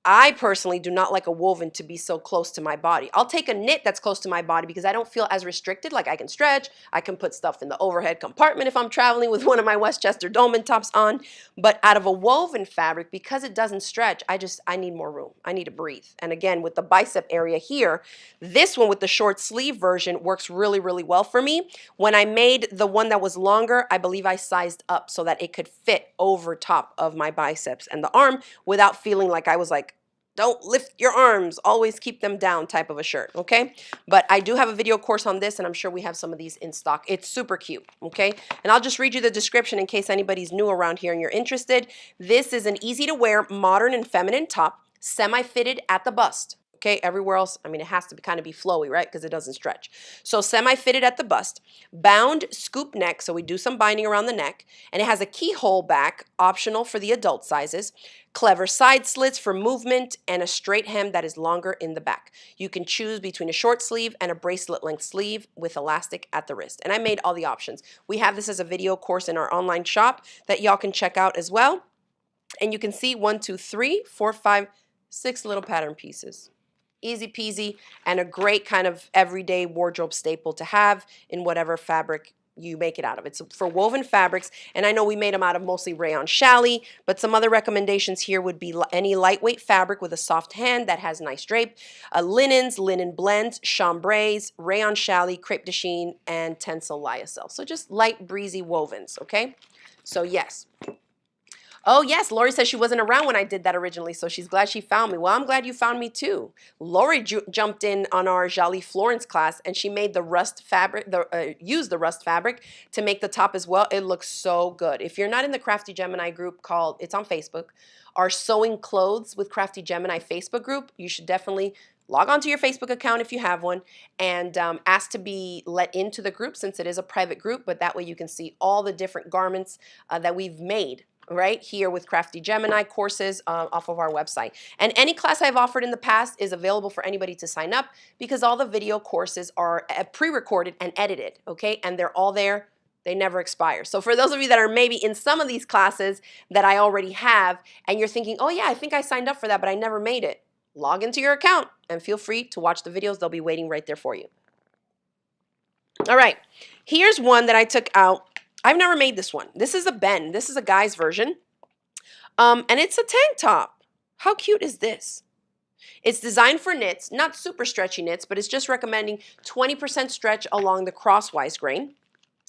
S1: I personally do not like a woven to be so close to my body. I'll take a knit that's close to my body because I don't feel as restricted. Like I can stretch, I can put stuff in the overhead compartment if I'm traveling with one of my Westchester Dolman tops on. But out of a woven fabric, because it doesn't stretch, I need more room. I need to breathe. And again, with the bicep area here, this one with the short sleeve version works really, really well for me. When I made the one that was longer, I believe I sized up so that it could fit over top of my biceps and the arm without feeling like I was like, don't lift your arms, always keep them down type of a shirt, okay? But I do have a video course on this, and I'm sure we have some of these in stock. It's super cute, okay? And I'll just read you the description in case anybody's new around here and you're interested. This is an easy-to-wear, modern and feminine top, semi-fitted at the bust. Okay, everywhere else, I mean, it has to kind of be flowy, right? Because it doesn't stretch. So semi-fitted at the bust, bound scoop neck, so we do some binding around the neck, and it has a keyhole back, optional for the adult sizes, clever side slits for movement, and a straight hem that is longer in the back. You can choose between a short sleeve and a bracelet length sleeve with elastic at the wrist. And I made all the options. We have this as a video course in our online shop that y'all can check out as well. And you can see 1, 2, 3, 4, 5, 6 little pattern pieces. Easy peasy, and a great kind of everyday wardrobe staple to have in whatever fabric you make it out of. It's for woven fabrics, and I know we made them out of mostly rayon challis, but some other recommendations here would be any lightweight fabric with a soft hand that has nice drape, linens, linen blends, chambrays, rayon challis, crepe de chine, and tencel lyocell. So just light, breezy wovens, okay? So yes. Oh, yes, Lori says she wasn't around when I did that originally, so she's glad she found me. Well, I'm glad you found me, too. Lori jumped in on our Jalie Florence class, and she made the rust fabric, used the rust fabric to make the top as well. It looks so good. If you're not in the Crafty Gemini group it's on Facebook, our Sewing Clothes with Crafty Gemini Facebook group, you should definitely log on to your Facebook account if you have one and ask to be let into the group since it is a private group, but that way you can see all the different garments that we've made right here with Crafty Gemini courses off of our website. And any class I've offered in the past is available for anybody to sign up because all the video courses are pre-recorded and edited, okay? And they're all there. They never expire. So for those of you that are maybe in some of these classes that I already have and you're thinking, oh yeah, I think I signed up for that, but I never made it, log into your account and feel free to watch the videos. They'll be waiting right there for you. All right, here's one that I took out. I've never made this one. This is a Ben. This is a guy's version. And it's a tank top. How cute is this? It's designed for knits, not super stretchy knits, but it's just recommending 20% stretch along the crosswise grain.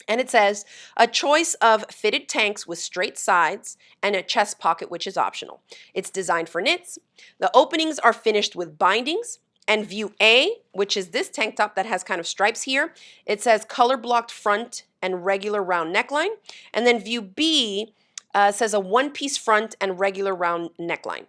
S1: And it says, a choice of fitted tanks with straight sides and a chest pocket, which is optional. It's designed for knits. The openings are finished with bindings. And view A, which is this tank top that has kind of stripes here, it says color blocked front and regular round neckline. And then view B It says a one-piece front and regular round neckline.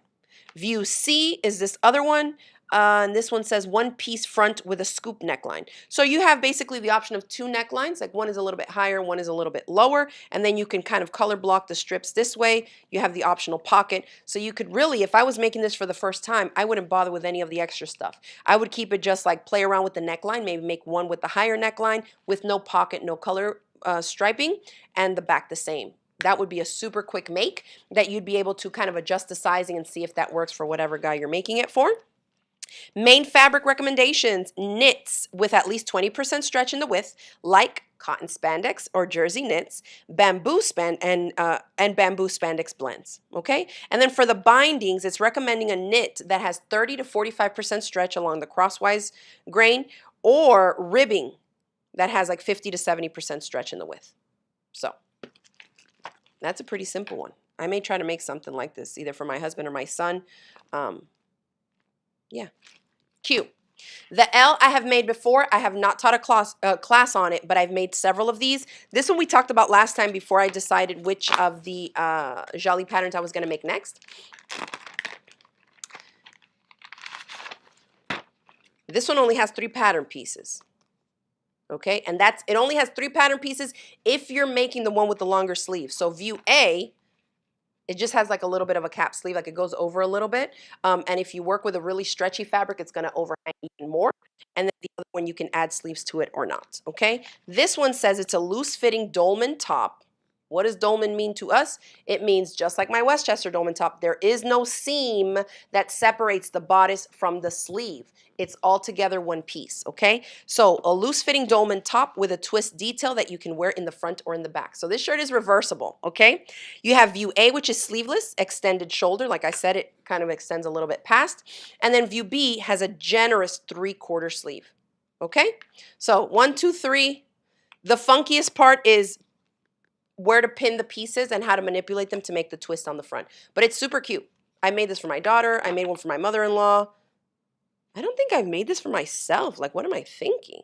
S1: View C is this other one. And this one says one piece front with a scoop neckline. So you have basically the option of two necklines, like one is a little bit higher, one is a little bit lower, and then you can kind of color block the strips this way. You have the optional pocket. So you could really, if I was making this for the first time, I wouldn't bother with any of the extra stuff. I would keep it just like play around with the neckline, maybe make one with the higher neckline with no pocket, no color striping, and the back the same. That would be a super quick make that you'd be able to kind of adjust the sizing and see if that works for whatever guy you're making it for. Main fabric recommendations: knits with at least 20% stretch in the width, like cotton spandex or jersey knits, bamboo and bamboo spandex blends. Okay, and then for the bindings, it's recommending a knit that has 30 to 45% stretch along the crosswise grain, or ribbing that has like 50 to 70% stretch in the width. So that's a pretty simple one. I may try to make something like this either for my husband or my son. Yeah. Q. The L I have made before. I have not taught a class on it, but I've made several of these. This one we talked about last time before I decided which of the Jalie patterns I was going to make next. This one only has 3 pattern pieces. Okay, and it only has 3 pattern pieces if you're making the one with the longer sleeve. So view A, it just has like a little bit of a cap sleeve, like it goes over a little bit. And if you work with a really stretchy fabric, it's gonna overhang even more. And then the other one, you can add sleeves to it or not, okay? This one says it's a loose fitting dolman top. What does dolman mean to us? It means, just like my Westchester Dolman top, there is no seam that separates the bodice from the sleeve. It's all together one piece, okay? So a loose fitting dolman top with a twist detail that you can wear in the front or in the back. So this shirt is reversible, okay? You have view A, which is sleeveless, extended shoulder. Like I said, it kind of extends a little bit past. And then view B has a generous 3/4 sleeve, okay? So 1, 2, 3. The funkiest part is where to pin the pieces and how to manipulate them to make the twist on the front. But it's super cute. I made this for my daughter. I made one for my mother-in-law. I don't think I've made this for myself. Like, what am I thinking?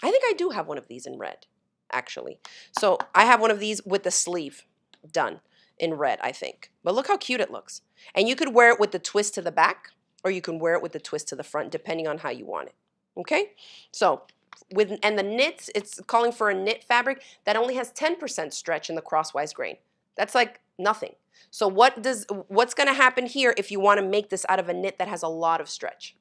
S1: I think I do have one of these in red, actually. So I have one of these with the sleeve done in red, I think. But look how cute it looks. And you could wear it with the twist to the back, or you can wear it with the twist to the front, depending on how you want it. Okay? So and the knits, it's calling for a knit fabric that only has 10% stretch in the crosswise grain. That's like nothing. So what's going to happen here if you want to make this out of a knit that has a lot of stretch?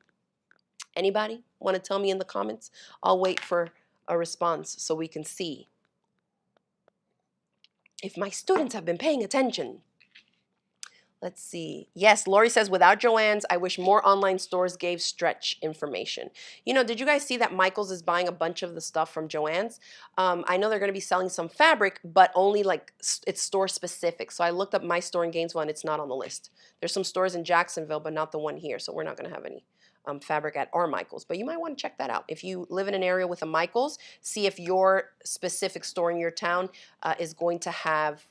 S1: Anybody want to tell me in the comments? I'll wait for a response so we can see if my students have been paying attention. Let's see. Yes, Lori says, without Joann's, I wish more online stores gave stretch information. You know, did you guys see that Michael's is buying a bunch of the stuff from Joann's? I know they're going to be selling some fabric, but only like it's store specific. So I looked up my store in Gainesville and it's not on the list. There's some stores in Jacksonville, but not the one here. So we're not going to have any fabric at our Michael's. But you might want to check that out. If you live in an area with a Michael's, see if your specific store in your town is going to have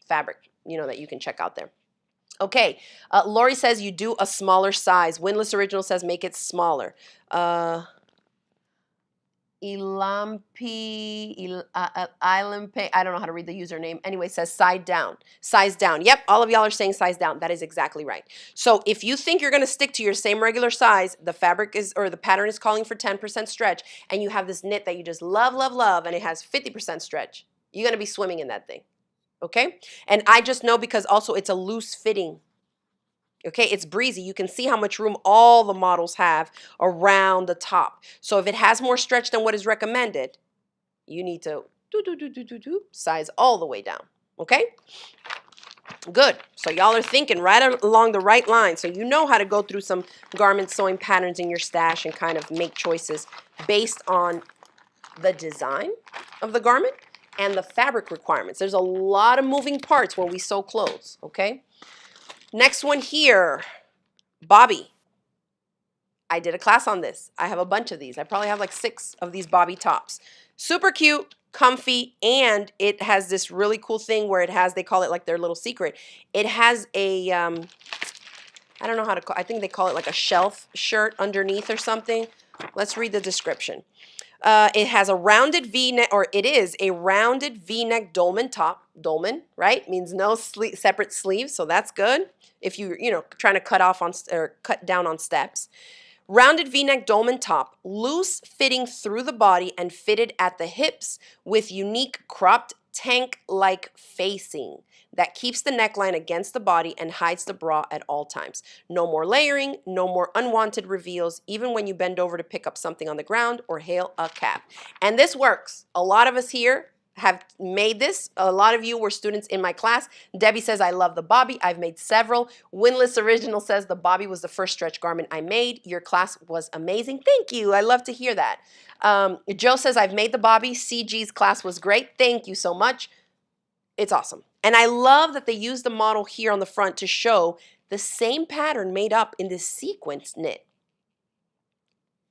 S1: fabric, you know, that you can check out there. Okay, Lori says you do a smaller size. Windless Original says make it smaller. Ilampe, I don't know how to read the username. Anyway, says size down. Size down. Yep, all of y'all are saying size down. That is exactly right. So if you think you're going to stick to your same regular size, the fabric is, or the pattern is calling for 10% stretch, and you have this knit that you just love, love, love, and it has 50% stretch, you're going to be swimming in that thing. Okay? And I just know because also it's a loose fitting. Okay? It's breezy. You can see how much room all the models have around the top. So if it has more stretch than what is recommended, you need to size all the way down. Okay? Good. So y'all are thinking right along the right line. So you know how to go through some garment sewing patterns in your stash and kind of make choices based on the design of the garment and the fabric requirements. There's a lot of moving parts when we sew clothes, okay? Next one here, Bobby. I did a class on this. I have a bunch of these. I probably have like 6 of these Bobby tops. Super cute, comfy, and it has this really cool thing where it has, they call it like their little secret. It has a, I don't know how to call, I think they call it like a shelf shirt underneath or something. Let's read the description. It has a rounded V-neck, or it is a rounded V-neck dolman top. Dolman, right? Means no separate sleeves, so that's good if you trying to cut off on or cut down on steps. Rounded V-neck dolman top, loose fitting through the body and fitted at the hips with unique cropped tank-like facing that keeps the neckline against the body and hides the bra at all times. No more layering, no more unwanted reveals, even when you bend over to pick up something on the ground or hail a cab. And this works. A lot of us here have made this. A lot of you were students in my class. Debbie says, I love the Bobby. I've made several. Winless Original says the Bobby was the first stretch garment I made. Your class was amazing. Thank you. I love to hear that. Joe says, I've made the Bobby. CG's class was great. Thank you so much. It's awesome. And I love that they use the model here on the front to show the same pattern made up in this sequence knit.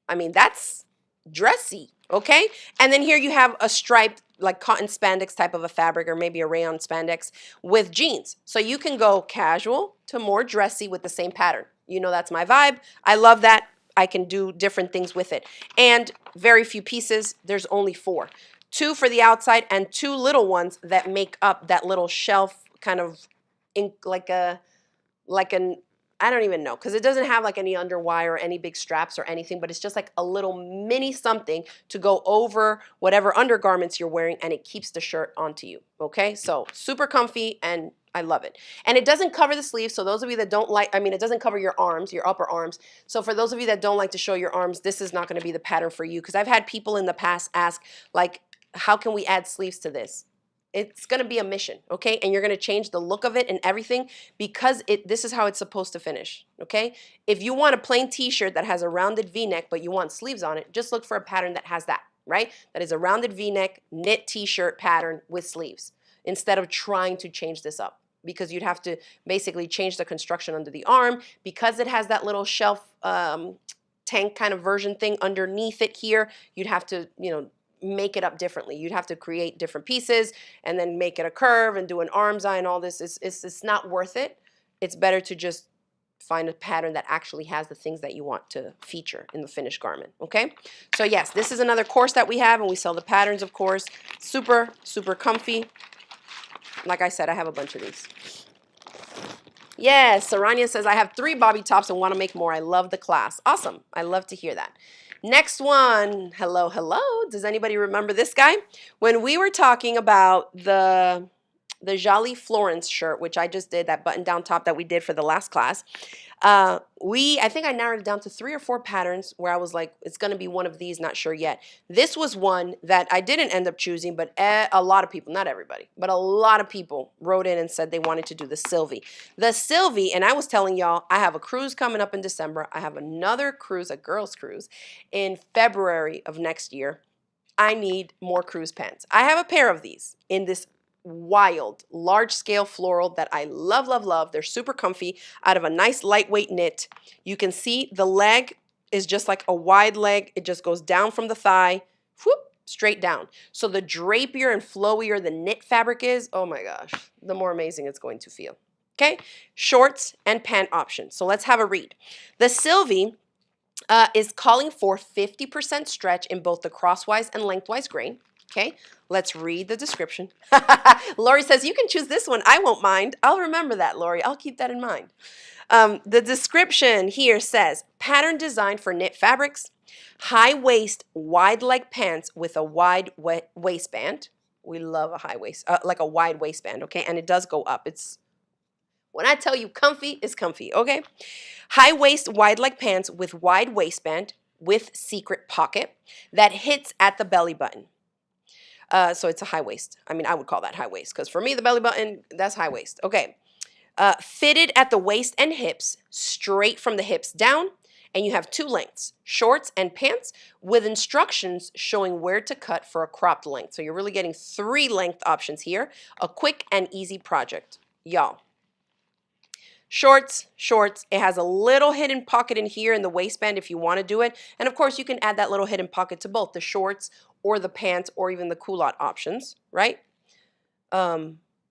S1: I mean, that's dressy, okay? And then here you have a striped, like cotton spandex type of a fabric, or maybe a rayon spandex with jeans. So you can go casual to more dressy with the same pattern. You know that's my vibe. I love that. I can do different things with it. And very few pieces. There's only 4. 2 for the outside and 2 little ones that make up that little shelf kind of like an, I don't even know, because it doesn't have like any underwire or any big straps or anything, but it's just like a little mini something to go over whatever undergarments you're wearing, and it keeps the shirt onto you, okay? So super comfy, and I love it. And it doesn't cover the sleeves, so those of you that don't like, it doesn't cover your arms, your upper arms. So for those of you that don't like to show your arms, this is not going to be the pattern for you, because I've had people in the past ask, like, how can we add sleeves to this? It's going to be a mission, okay? And you're going to change the look of it and everything, because this is how it's supposed to finish, okay? If you want a plain t-shirt that has a rounded v-neck but you want sleeves on it, just look for a pattern that has that, right? That is a rounded v-neck knit t-shirt pattern with sleeves, instead of trying to change this up, because you'd have to basically change the construction under the arm, because it has that little shelf tank kind of version thing underneath it here. You'd have to, make it up differently. You'd have to create different pieces and then make it a curve and do an arm's eye and all this. It's not worth it. It's better to just find a pattern that actually has the things that you want to feature in the finished garment, okay? So yes, this is another course that we have, and we sell the patterns, of course. Super, super comfy. Like I said, I have a bunch of these. Yes, Saranya says, I have 3 Bobby tops and want to make more. I love the class. Awesome. I love to hear that. Next one. Hello, hello. Does anybody remember this guy? When we were talking about the Jalie Florence shirt, which I just did, that button-down top that we did for the last class, I think I narrowed it down to 3 or 4 patterns where I was like, it's going to be one of these, not sure yet. This was one that I didn't end up choosing, but a lot of people, not everybody, but a lot of people wrote in and said they wanted to do the Sylvie. The Sylvie, and I was telling y'all, I have a cruise coming up in December. I have another cruise, a girls' cruise, in February of next year. I need more cruise pants. I have a pair of these in this wild, large-scale floral that I love, love, love. They're super comfy, out of a nice lightweight knit. You can see the leg is just like a wide leg. It just goes down from the thigh, whoop, straight down. So the drapier and flowier the knit fabric is, oh my gosh, the more amazing it's going to feel. Okay, shorts and pant options. So let's have a read. The Sylvie is calling for 50% stretch in both the crosswise and lengthwise grain. Okay, let's read the description. Lori says, you can choose this one. I won't mind. I'll remember that, Lori. I'll keep that in mind. The description here says, pattern designed for knit fabrics, high waist, wide leg pants with a wide waistband. We love a high waist, like a wide waistband, okay? And it does go up. When I tell you comfy, it's comfy, okay? High waist, wide leg pants with wide waistband with secret pocket that hits at the belly button. So it's a high waist. I would call that high waist, because for me, the belly button, that's high waist. Okay. Fitted at the waist and hips, straight from the hips down, and you have 2 lengths, shorts and pants, with instructions showing where to cut for a cropped length. So you're really getting 3 length options here. A quick and easy project, y'all. Shorts. It has a little hidden pocket in here in the waistband if you want to do it. And of course, you can add that little hidden pocket to both the shorts or the pants or even the culotte options, right?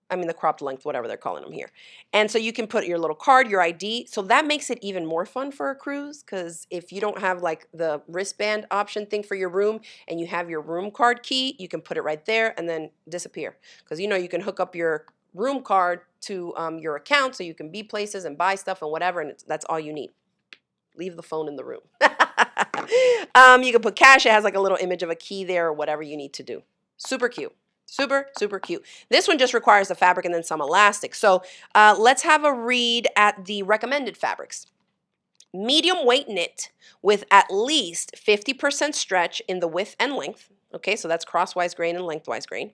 S1: I mean the cropped length, whatever they're calling them here. And so you can put your little card, your ID. So that makes it even more fun for a cruise, because if you don't have like the wristband option thing for your room and you have your room card key, you can put it right there and then disappear. Because you know you can hook up your room card to your account so you can be places and buy stuff and whatever, and that's all you need. Leave the phone in the room. You can put cash. It has like a little image of a key there or whatever you need to do. Super cute. Super, super cute. This one just requires the fabric and then some elastic. So let's have a read at the recommended fabrics. Medium weight knit with at least 50% stretch in the width and length. Okay, so that's crosswise grain and lengthwise grain.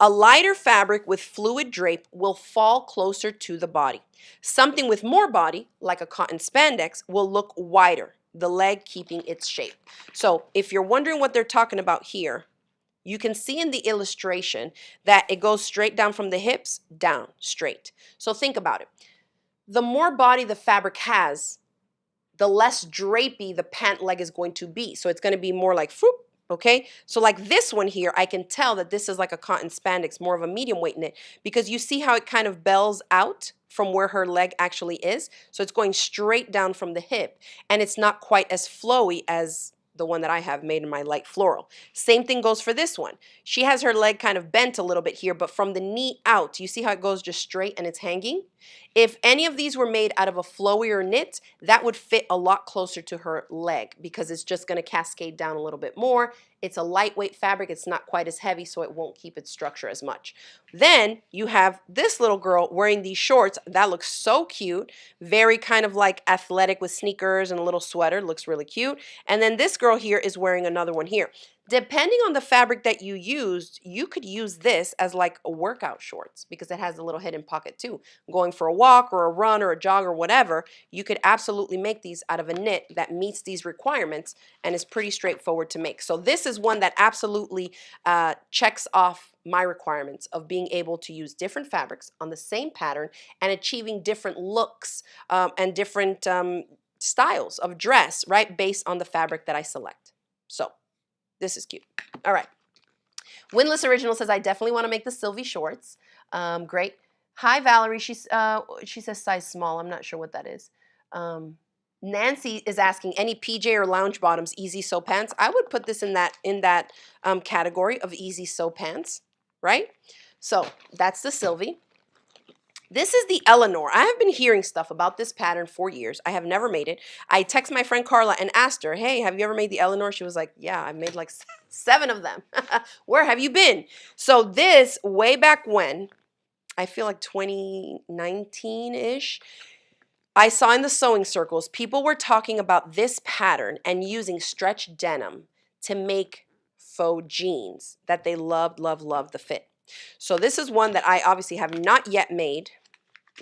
S1: A lighter fabric with fluid drape will fall closer to the body. Something with more body, like a cotton spandex, will look wider, the leg keeping its shape. So if you're wondering what they're talking about here, you can see in the illustration that it goes straight down from the hips, down, straight. So think about it. The more body the fabric has, the less drapey the pant leg is going to be. So it's going to be more like, whoop, okay? So like this one here, I can tell that this is like a cotton spandex, more of a medium weight knit, because you see how it kind of bells out from where her leg actually is. So it's going straight down from the hip, and it's not quite as flowy as the one that I have made in my light floral. Same thing goes for this one. She has her leg kind of bent a little bit here, but from the knee out, you see how it goes just straight and it's hanging? If any of these were made out of a flowier knit, that would fit a lot closer to her leg because it's just going to cascade down a little bit more. It's a lightweight fabric. It's not quite as heavy, so it won't keep its structure as much. Then you have this little girl wearing these shorts. That looks so cute. Very kind of like athletic with sneakers and a little sweater. Looks really cute. And then this girl here is wearing another one here. Depending on the fabric that you used, you could use this as like a workout shorts because it has a little hidden pocket too. Going for a walk or a run or a jog or whatever, you could absolutely make these out of a knit that meets these requirements and is pretty straightforward to make. So this is one that absolutely checks off my requirements of being able to use different fabrics on the same pattern and achieving different looks and different styles of dress, right, based on the fabric that I select. So this is cute. All right. Windless Original says, I definitely want to make the Sylvie shorts. Great. Hi, Valerie. She says size small. I'm not sure what that is. Nancy is asking, any PJ or lounge bottoms, easy sew pants? I would put this in that category of easy sew pants, right? So that's the Sylvie. This is the Eleanor. I have been hearing stuff about this pattern for years. I have never made it. I texted my friend Carla and asked her, hey, have you ever made the Eleanor? She was like, yeah, I made like 7 of them. Where have you been? So this, way back when, I feel like 2019-ish, I saw in the sewing circles, people were talking about this pattern and using stretch denim to make faux jeans that they loved, loved, loved the fit. So this is one that I obviously have not yet made,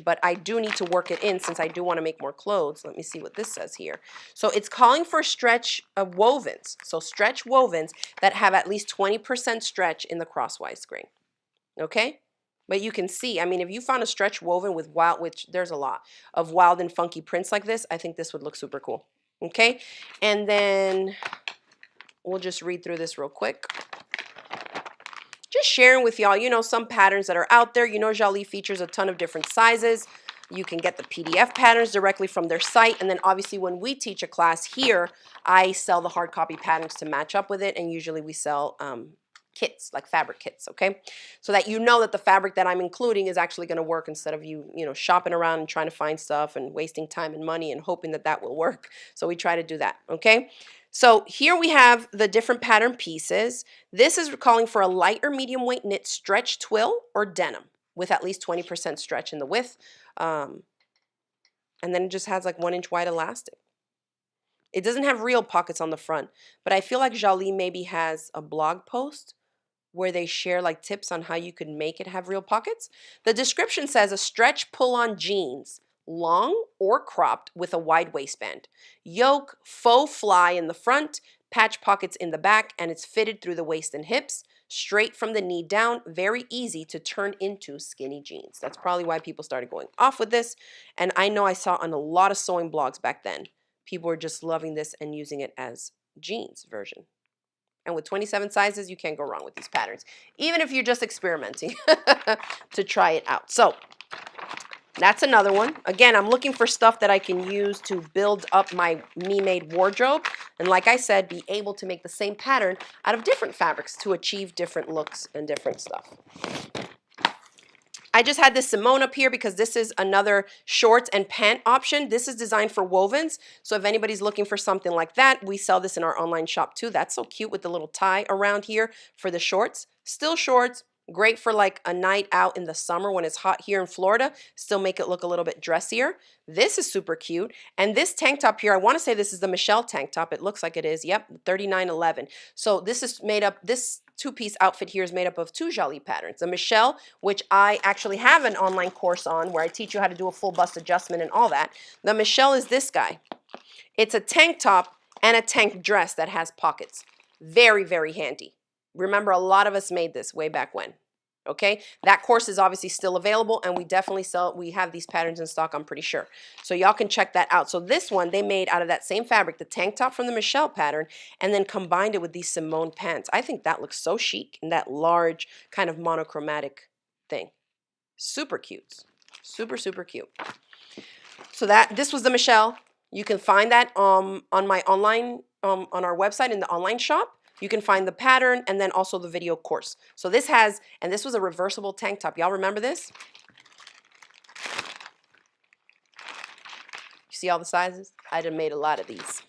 S1: but I do need to work it in since I do want to make more clothes. Let me see what this says here. So it's calling for stretch wovens. So stretch wovens that have at least 20% stretch in the crosswise grain. Okay? But you can see, I mean, if you found a stretch woven with wild, which there's a lot of wild and funky prints like this, I think this would look super cool. Okay? And then we'll just read through this real quick. Just sharing with y'all, you know, some patterns that are out there. You know, Jalie features a ton of different sizes. You can get the PDF patterns directly from their site. And then obviously when we teach a class here, I sell the hard copy patterns to match up with it. And usually we sell kits, like fabric kits, okay? So that you know that the fabric that I'm including is actually going to work instead of you know, shopping around and trying to find stuff and wasting time and money and hoping that that will work. So we try to do that, okay? So here we have the different pattern pieces. This is calling for a light or medium weight knit stretch twill or denim with at least 20% stretch in the width. And then it just has like 1-inch wide elastic. It doesn't have real pockets on the front, but I feel like Jalie maybe has a blog post where they share like tips on how you could make it have real pockets. The description says a stretch pull-on jeans, long or cropped with a wide waistband. Yoke, faux fly in the front, patch pockets in the back, and it's fitted through the waist and hips, straight from the knee down, very easy to turn into skinny jeans. That's probably why people started going off with this. And I know I saw on a lot of sewing blogs back then, people were just loving this and using it as jeans version. And with 27 sizes, you can't go wrong with these patterns, even if you're just experimenting to try it out. So that's another one. Again, I'm looking for stuff that I can use to build up my me-made wardrobe. And like I said, be able to make the same pattern out of different fabrics to achieve different looks and different stuff. I just had this Simone up here because this is another shorts and pant option. This is designed for wovens. So if anybody's looking for something like that, we sell this in our online shop too. That's so cute with the little tie around here for the shorts. Still shorts. Great for like a night out in the summer when it's hot here in Florida. Still make it look a little bit dressier. This is super cute. And this tank top here, I want to say this is the Michelle tank top. It looks like it is. Yep, $39.11. So this is made up, this two-piece outfit here is made up of two Jalie patterns. The Michelle, which I actually have an online course on where I teach you how to do a full bust adjustment and all that. The Michelle is this guy. It's a tank top and a tank dress that has pockets. Very, very handy. Remember, a lot of us made this way back when. Okay, that course is obviously still available, and we definitely we have these patterns in stock, I'm pretty sure. So y'all can check that out. So this one, they made out of that same fabric, the tank top from the Michelle pattern, and then combined it with these Simone pants. I think that looks so chic in that large kind of monochromatic thing. Super cute. Super, super cute. So this was the Michelle. You can find that on my online, on our website in the online shop. You can find the pattern and then also the video course. So this has, and this was a reversible tank top. Y'all remember this? You see all the sizes? I done made a lot of these.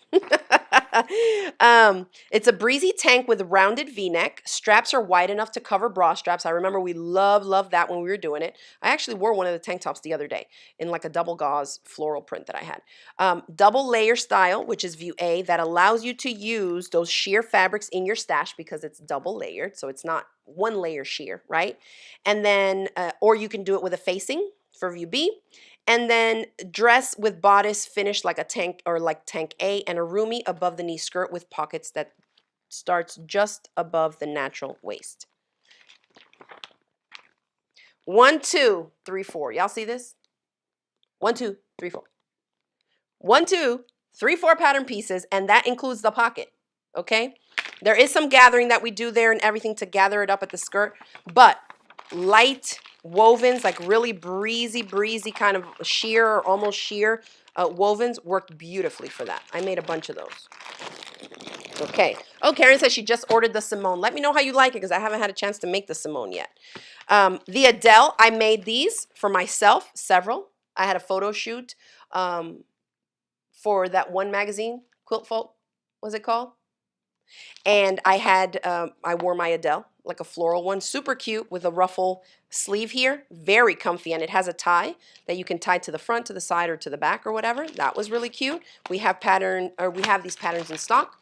S1: It's a breezy tank with a rounded V-neck. Straps are wide enough to cover bra straps. I remember we loved that when we were doing it. I actually wore one of the tank tops the other day in like a double gauze floral print that I had. Double layer style, which is view A, that allows you to use those sheer fabrics in your stash because it's double layered, so it's not one layer sheer, right? And then, or you can do it with a facing for view B. And then dress with bodice finished like a tank or like tank A, and a roomy above the knee skirt with pockets that starts just above the natural waist. 1, 2, 3, 4. Y'all see this? 1, 2, 3, 4. 1, 2, 3, 4 pattern pieces, and that includes the pocket. Okay? There is some gathering that we do there and everything to gather it up at the skirt, but light wovens, like really breezy kind of sheer or almost sheer wovens work beautifully for that. I made a bunch of those. Okay. Oh, Karen says she just ordered the Simone. Let me know how you like it because I haven't had a chance to make the Simone yet. The Adele, I made these for myself, several. I had a photo shoot for that one magazine, Quilt Folk, was it called? And I had, I wore my Adele, like a floral one, super cute with a ruffle sleeve here, very comfy, and it has a tie that you can tie to the front, to the side, or to the back, or whatever. That was really cute. We have these patterns in stock.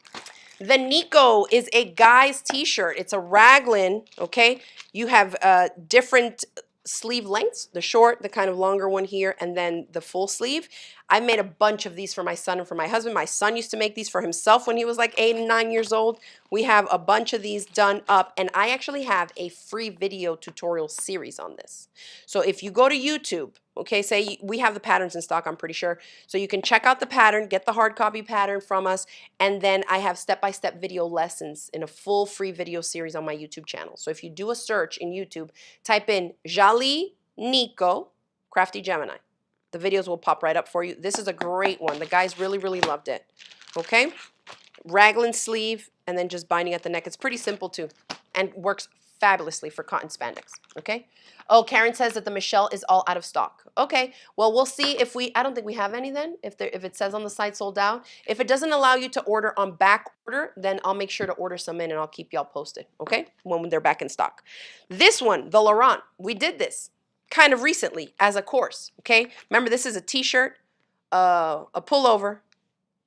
S1: The Nico is a guy's t-shirt. It's a raglan, okay? You have different sleeve lengths, the short, the kind of longer one here, and then the full sleeve. I made a bunch of these for my son and for my husband. My son used to make these for himself when he was like 8 and 9 years old. We have a bunch of these done up, and I actually have a free video tutorial series on this. So if you go to YouTube, okay, say we have the patterns in stock, I'm pretty sure. So you can check out the pattern, get the hard copy pattern from us, and then I have step-by-step video lessons in a full free video series on my YouTube channel. So if you do a search in YouTube, type in Jalie Nico Crafty Gemini. The videos will pop right up for you. This is a great one. The guys really loved it. Okay? Raglan sleeve and then just binding at the neck. It's pretty simple too and works fabulously for cotton spandex. Okay? Oh, Karen says that the Michelle is all out of stock. Okay. Well, we'll see if I don't think we have any then, if it says on the site sold out. If it doesn't allow you to order on back order, then I'll make sure to order some in and I'll keep y'all posted. Okay? When they're back in stock. This one, the Laurent, we did this kind of recently as a course, okay? Remember, this is a t-shirt, a pullover,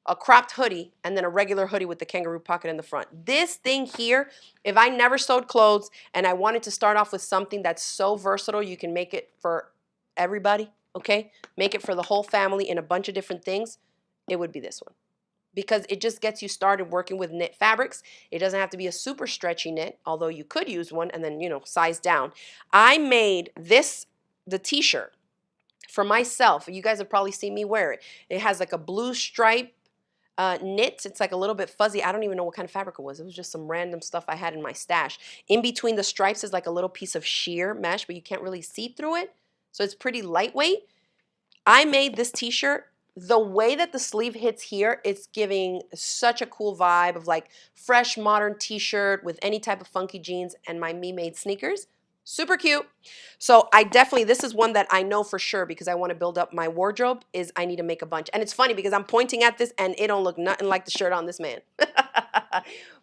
S1: a cropped hoodie, and then a regular hoodie with the kangaroo pocket in the front. This thing here, if I never sewed clothes and I wanted to start off with something that's so versatile, you can make it for everybody, okay? Make it for the whole family in a bunch of different things, it would be this one. Because it just gets you started working with knit fabrics. It doesn't have to be a super stretchy knit, although you could use one and then, size down. I made the t-shirt for myself. You guys have probably seen me wear it. It has like a blue stripe knit. It's like a little bit fuzzy. I don't even know what kind of fabric it was. It was just some random stuff I had in my stash. In between the stripes is like a little piece of sheer mesh, but you can't really see through it. So it's pretty lightweight. I made this t-shirt. The way that the sleeve hits here, it's giving such a cool vibe of like fresh modern t-shirt with any type of funky jeans and my me-made sneakers. Super cute. So I definitely, this is one that I know for sure because I want to build up my wardrobe is I need to make a bunch. And it's funny because I'm pointing at this and it don't look nothing like the shirt on this man.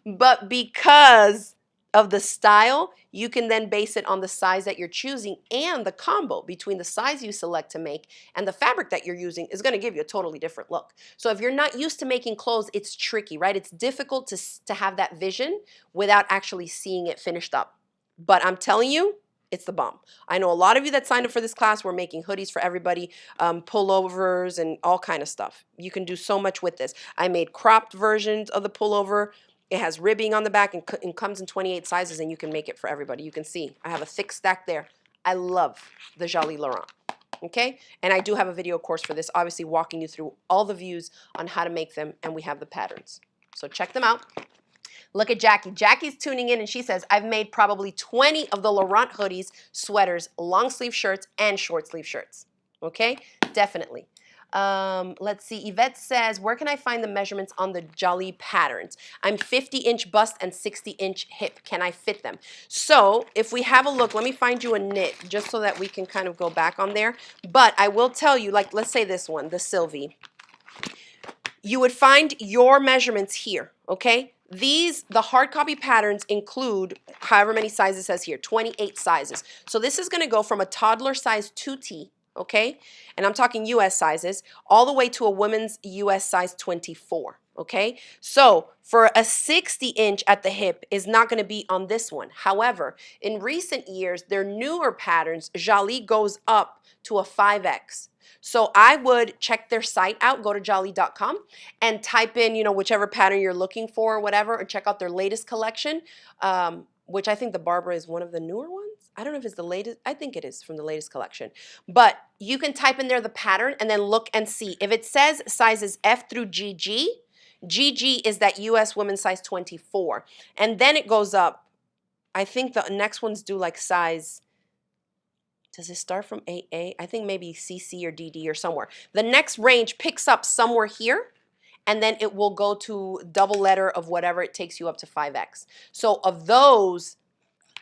S1: But because of the style, you can then base it on the size that you're choosing, and the combo between the size you select to make and the fabric that you're using is going to give you a totally different look. So if you're not used to making clothes, it's tricky, right? It's difficult to have that vision without actually seeing it finished up. But I'm telling you, it's the bomb. I know a lot of you that signed up for this class were making hoodies for everybody, pullovers and all kind of stuff. You can do so much with this. I made cropped versions of the pullover. It has ribbing on the back and comes in 28 sizes, and you can make it for everybody. You can see I have a thick stack there. I love the Jalie Laurent. Okay, and I do have a video course for this, obviously walking you through all the views on how to make them, and we have the patterns. So check them out. Look at Jackie. Jackie's tuning in and she says, I've made probably 20 of the Laurent hoodies, sweaters, long sleeve shirts, and short sleeve shirts. Okay, definitely. Let's see. Yvette says, where can I find the measurements on the Jalie patterns? I'm 50-inch bust and 60-inch hip. Can I fit them? So if we have a look, let me find you a knit just so that we can kind of go back on there. But I will tell you, like, let's say this one, the Sylvie. You would find your measurements here, okay? The hard copy patterns include however many sizes it says here, 28 sizes. So this is gonna go from a toddler size 2T, okay? And I'm talking US sizes, all the way to a women's US size 24, okay? So for a 60-inch at the hip is not gonna be on this one. However, in recent years, their newer patterns, Jalie goes up to a 5X. So I would check their site out, go to jalie.com and type in, you know, whichever pattern you're looking for or whatever, or check out their latest collection, which I think the Barbara is one of the newer ones. I don't know if it's the latest. I think it is from the latest collection. But you can type in there the pattern and then look and see. If it says sizes F through GG, GG is that US women's size 24. And then it goes up. I think the next ones do like size... Does it start from AA? I think maybe CC or DD or somewhere. The next range picks up somewhere here, and then it will go to double letter of whatever it takes you up to 5X. So of those,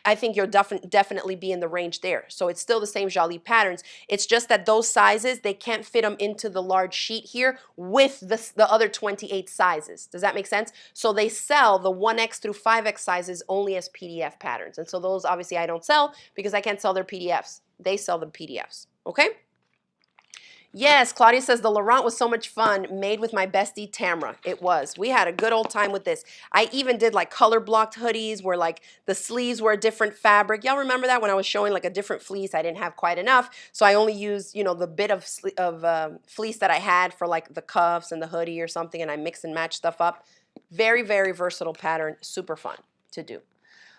S1: I think you'll definitely be in the range there. So it's still the same Jalie patterns. It's just that those sizes, they can't fit them into the large sheet here with the other 28 sizes. Does that make sense? So they sell the 1X through 5X sizes only as PDF patterns. And so those obviously I don't sell because I can't sell their PDFs. They sell the PDFs, okay? Yes, Claudia says the Laurent was so much fun, made with my bestie Tamra. It was. We had a good old time with this. I even did like color blocked hoodies where like the sleeves were a different fabric. Y'all remember that when I was showing like a different fleece? I didn't have quite enough, so I only used, you know, the bit of fleece that I had for like the cuffs and the hoodie or something, and I mix and match stuff up. Very, very versatile pattern. Super fun to do.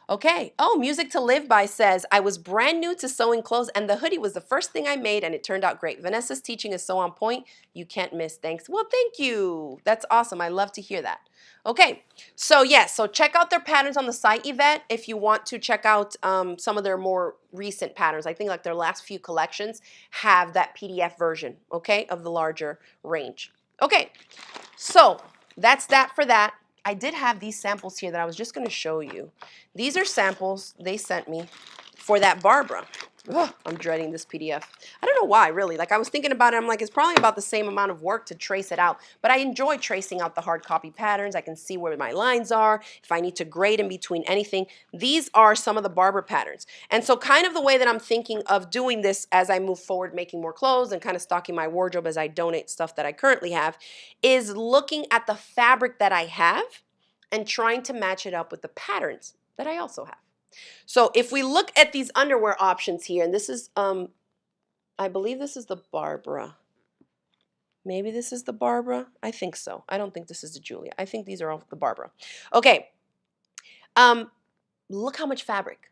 S1: Okay. Oh, Music to Live By says, I was brand new to sewing clothes and the hoodie was the first thing I made and it turned out great. Vanessa's teaching is so on point. You can't miss. Thanks. Well, thank you. That's awesome. I love to hear that. Okay. So yes, so check out their patterns on the site, Yvette, if you want to check out some of their more recent patterns. I think like their last few collections have that PDF version, okay, of the larger range. Okay. So that's that for that. I did have these samples here that I was just going to show you. These are samples they sent me for that Barbara. Ugh, I'm dreading this PDF. I don't know why, really. Like I was thinking about it, I'm like, it's probably about the same amount of work to trace it out. But I enjoy tracing out the hard copy patterns. I can see where my lines are, if I need to grade in between anything. These are some of the Barbara patterns. And so kind of the way that I'm thinking of doing this as I move forward, making more clothes and kind of stocking my wardrobe as I donate stuff that I currently have, is looking at the fabric that I have and trying to match it up with the patterns that I also have. So if we look at these underwear options here, and this is, I believe this is the Barbara. Maybe this is the Barbara. I think so. I don't think this is the Julia. I think these are all the Barbara. Okay. Look how much fabric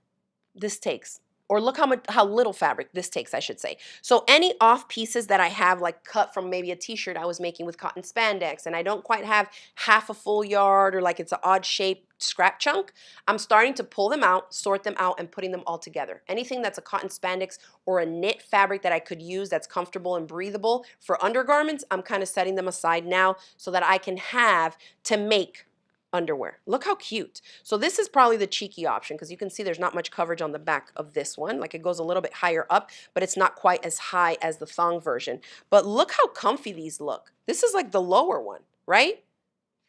S1: this takes. or look how little fabric this takes, I should say. So any off pieces that I have like cut from maybe a t-shirt I was making with cotton spandex and I don't quite have half a full yard or like it's an odd shape scrap chunk, I'm starting to pull them out, sort them out, and putting them all together. Anything that's a cotton spandex or a knit fabric that I could use that's comfortable and breathable for undergarments, I'm kind of setting them aside now so that I can have to make underwear. Look how cute. So this is probably the cheeky option because you can see there's not much coverage on the back of this one. Like it goes a little bit higher up, but it's not quite as high as the thong version. But look how comfy these look. This is like the lower one, right?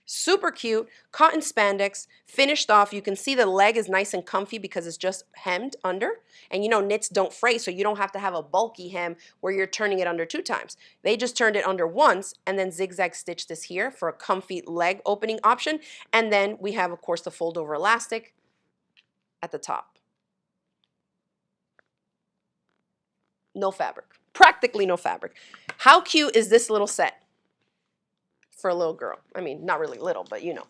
S1: Super cute, cotton spandex, finished off. You can see the leg is nice and comfy because it's just hemmed under. And you know, knits don't fray, so you don't have to have a bulky hem where you're turning it under 2 times. They just turned it under once and then zigzag stitched this here for a comfy leg opening option. And then we have, of course, the fold over elastic at the top. No fabric, practically no fabric. How cute is this little set? For a little girl. I mean, not really little, but you know.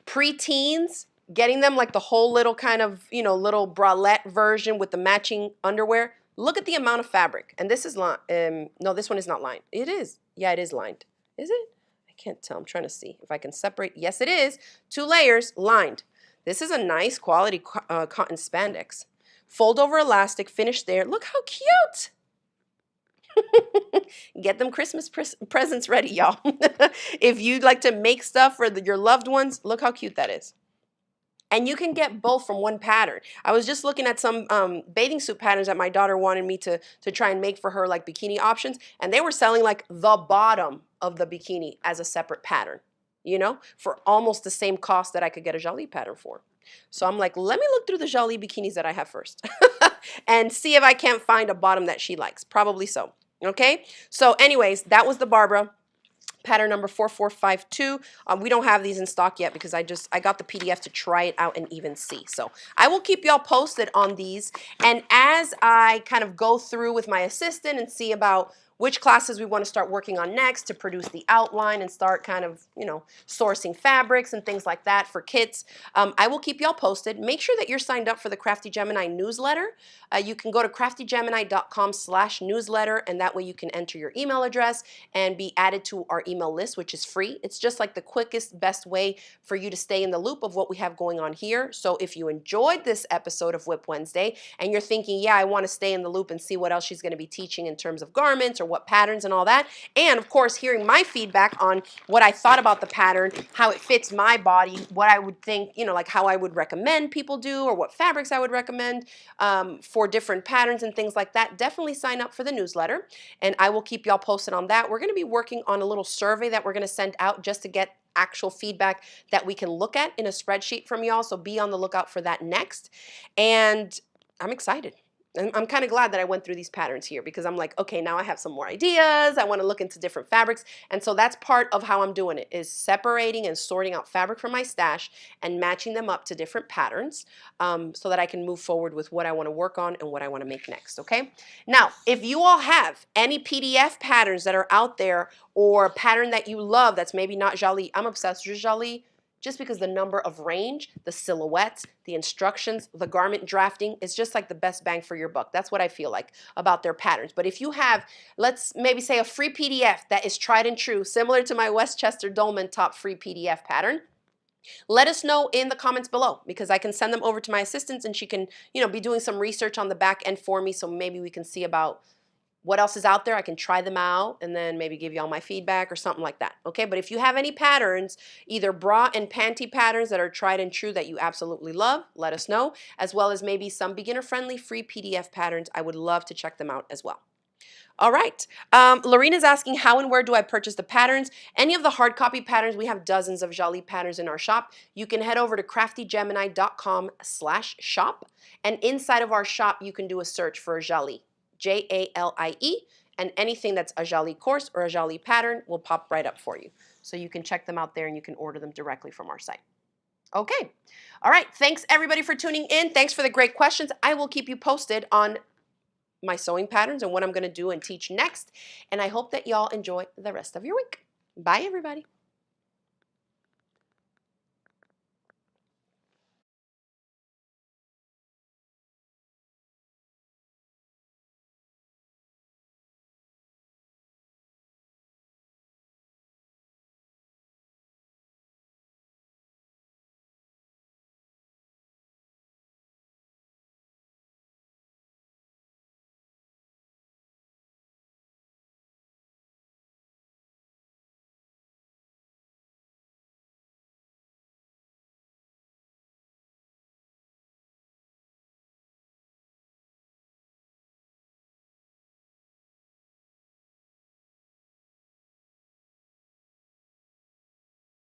S1: Pre-teens, getting them like the whole little kind of, you know, little bralette version with the matching underwear. Look at the amount of fabric. And this is lined. No, this one is not lined. It is. Yeah, it is lined. Is it? I can't tell. I'm trying to see if I can separate. Yes, it is. 2 layers lined. This is a nice quality cotton spandex. Fold over elastic, finished there. Look how cute. Get them Christmas presents ready, y'all. If you'd like to make stuff for your loved ones, look how cute that is. And you can get both from one pattern. I was just looking at some bathing suit patterns that my daughter wanted me to try and make for her, like bikini options, and they were selling like the bottom of the bikini as a separate pattern, you know, for almost the same cost that I could get a Jalie pattern for. So I'm like, let me look through the Jalie bikinis that I have first and see if I can't find a bottom that she likes. Probably so. Okay, so anyways, that was the Barbara pattern number 4452. We don't have these in stock yet because I got the PDF to try it out and even see. So I will keep y'all posted on these. And as I kind of go through with my assistant and see about which classes we want to start working on next to produce the outline and start kind of, you know, sourcing fabrics and things like that for kits, I will keep y'all posted. Make sure that you're signed up for the Crafty Gemini newsletter. You can go to craftygemini.com/newsletter, and that way you can enter your email address and be added to our email list, which is free. It's just like the quickest, best way for you to stay in the loop of what we have going on here. So if you enjoyed this episode of WIP Wednesday and you're thinking, yeah, I want to stay in the loop and see what else she's going to be teaching in terms of garments or what patterns and all that, and of course hearing my feedback on what I thought about the pattern, how it fits my body, what I would think, you know, like how I would recommend people do or what fabrics I would recommend for different patterns and things like that, definitely sign up for the newsletter and I will keep y'all posted on that. We're going to be working on a little survey that we're going to send out just to get actual feedback that we can look at in a spreadsheet from y'all, so be on the lookout for that next. And I'm excited. I'm kind of glad that I went through these patterns here because I'm like, okay, now I have some more ideas. I want to look into different fabrics. And so that's part of how I'm doing it, is separating and sorting out fabric from my stash and matching them up to different patterns so that I can move forward with what I want to work on and what I want to make next, okay? Now, if you all have any PDF patterns that are out there or a pattern that you love that's maybe not Jalie, I'm obsessed with Jalie, just because the number of range, the silhouettes, the instructions, the garment drafting is just like the best bang for your buck. That's what I feel like about their patterns. But if you have, let's maybe say a free PDF that is tried and true, similar to my Westchester Dolman top free PDF pattern, let us know in the comments below because I can send them over to my assistant and she can, you know, be doing some research on the back end for me, so maybe we can see about what else is out there. I can try them out and then maybe give y'all my feedback or something like that. Okay, but if you have any patterns, either bra and panty patterns that are tried and true that you absolutely love, let us know, as well as maybe some beginner-friendly free PDF patterns. I would love to check them out as well. All right, Lorena's asking how and where do I purchase the patterns? Any of the hard copy patterns, we have dozens of Jalie patterns in our shop. You can head over to craftygemini.com/shop, and inside of our shop you can do a search for Jalie. Jalie, and anything that's a Jalie course or a Jalie pattern will pop right up for you. So you can check them out there and you can order them directly from our site. Okay. All right. Thanks everybody for tuning in. Thanks for the great questions. I will keep you posted on my sewing patterns and what I'm going to do and teach next. And I hope that y'all enjoy the rest of your week. Bye everybody.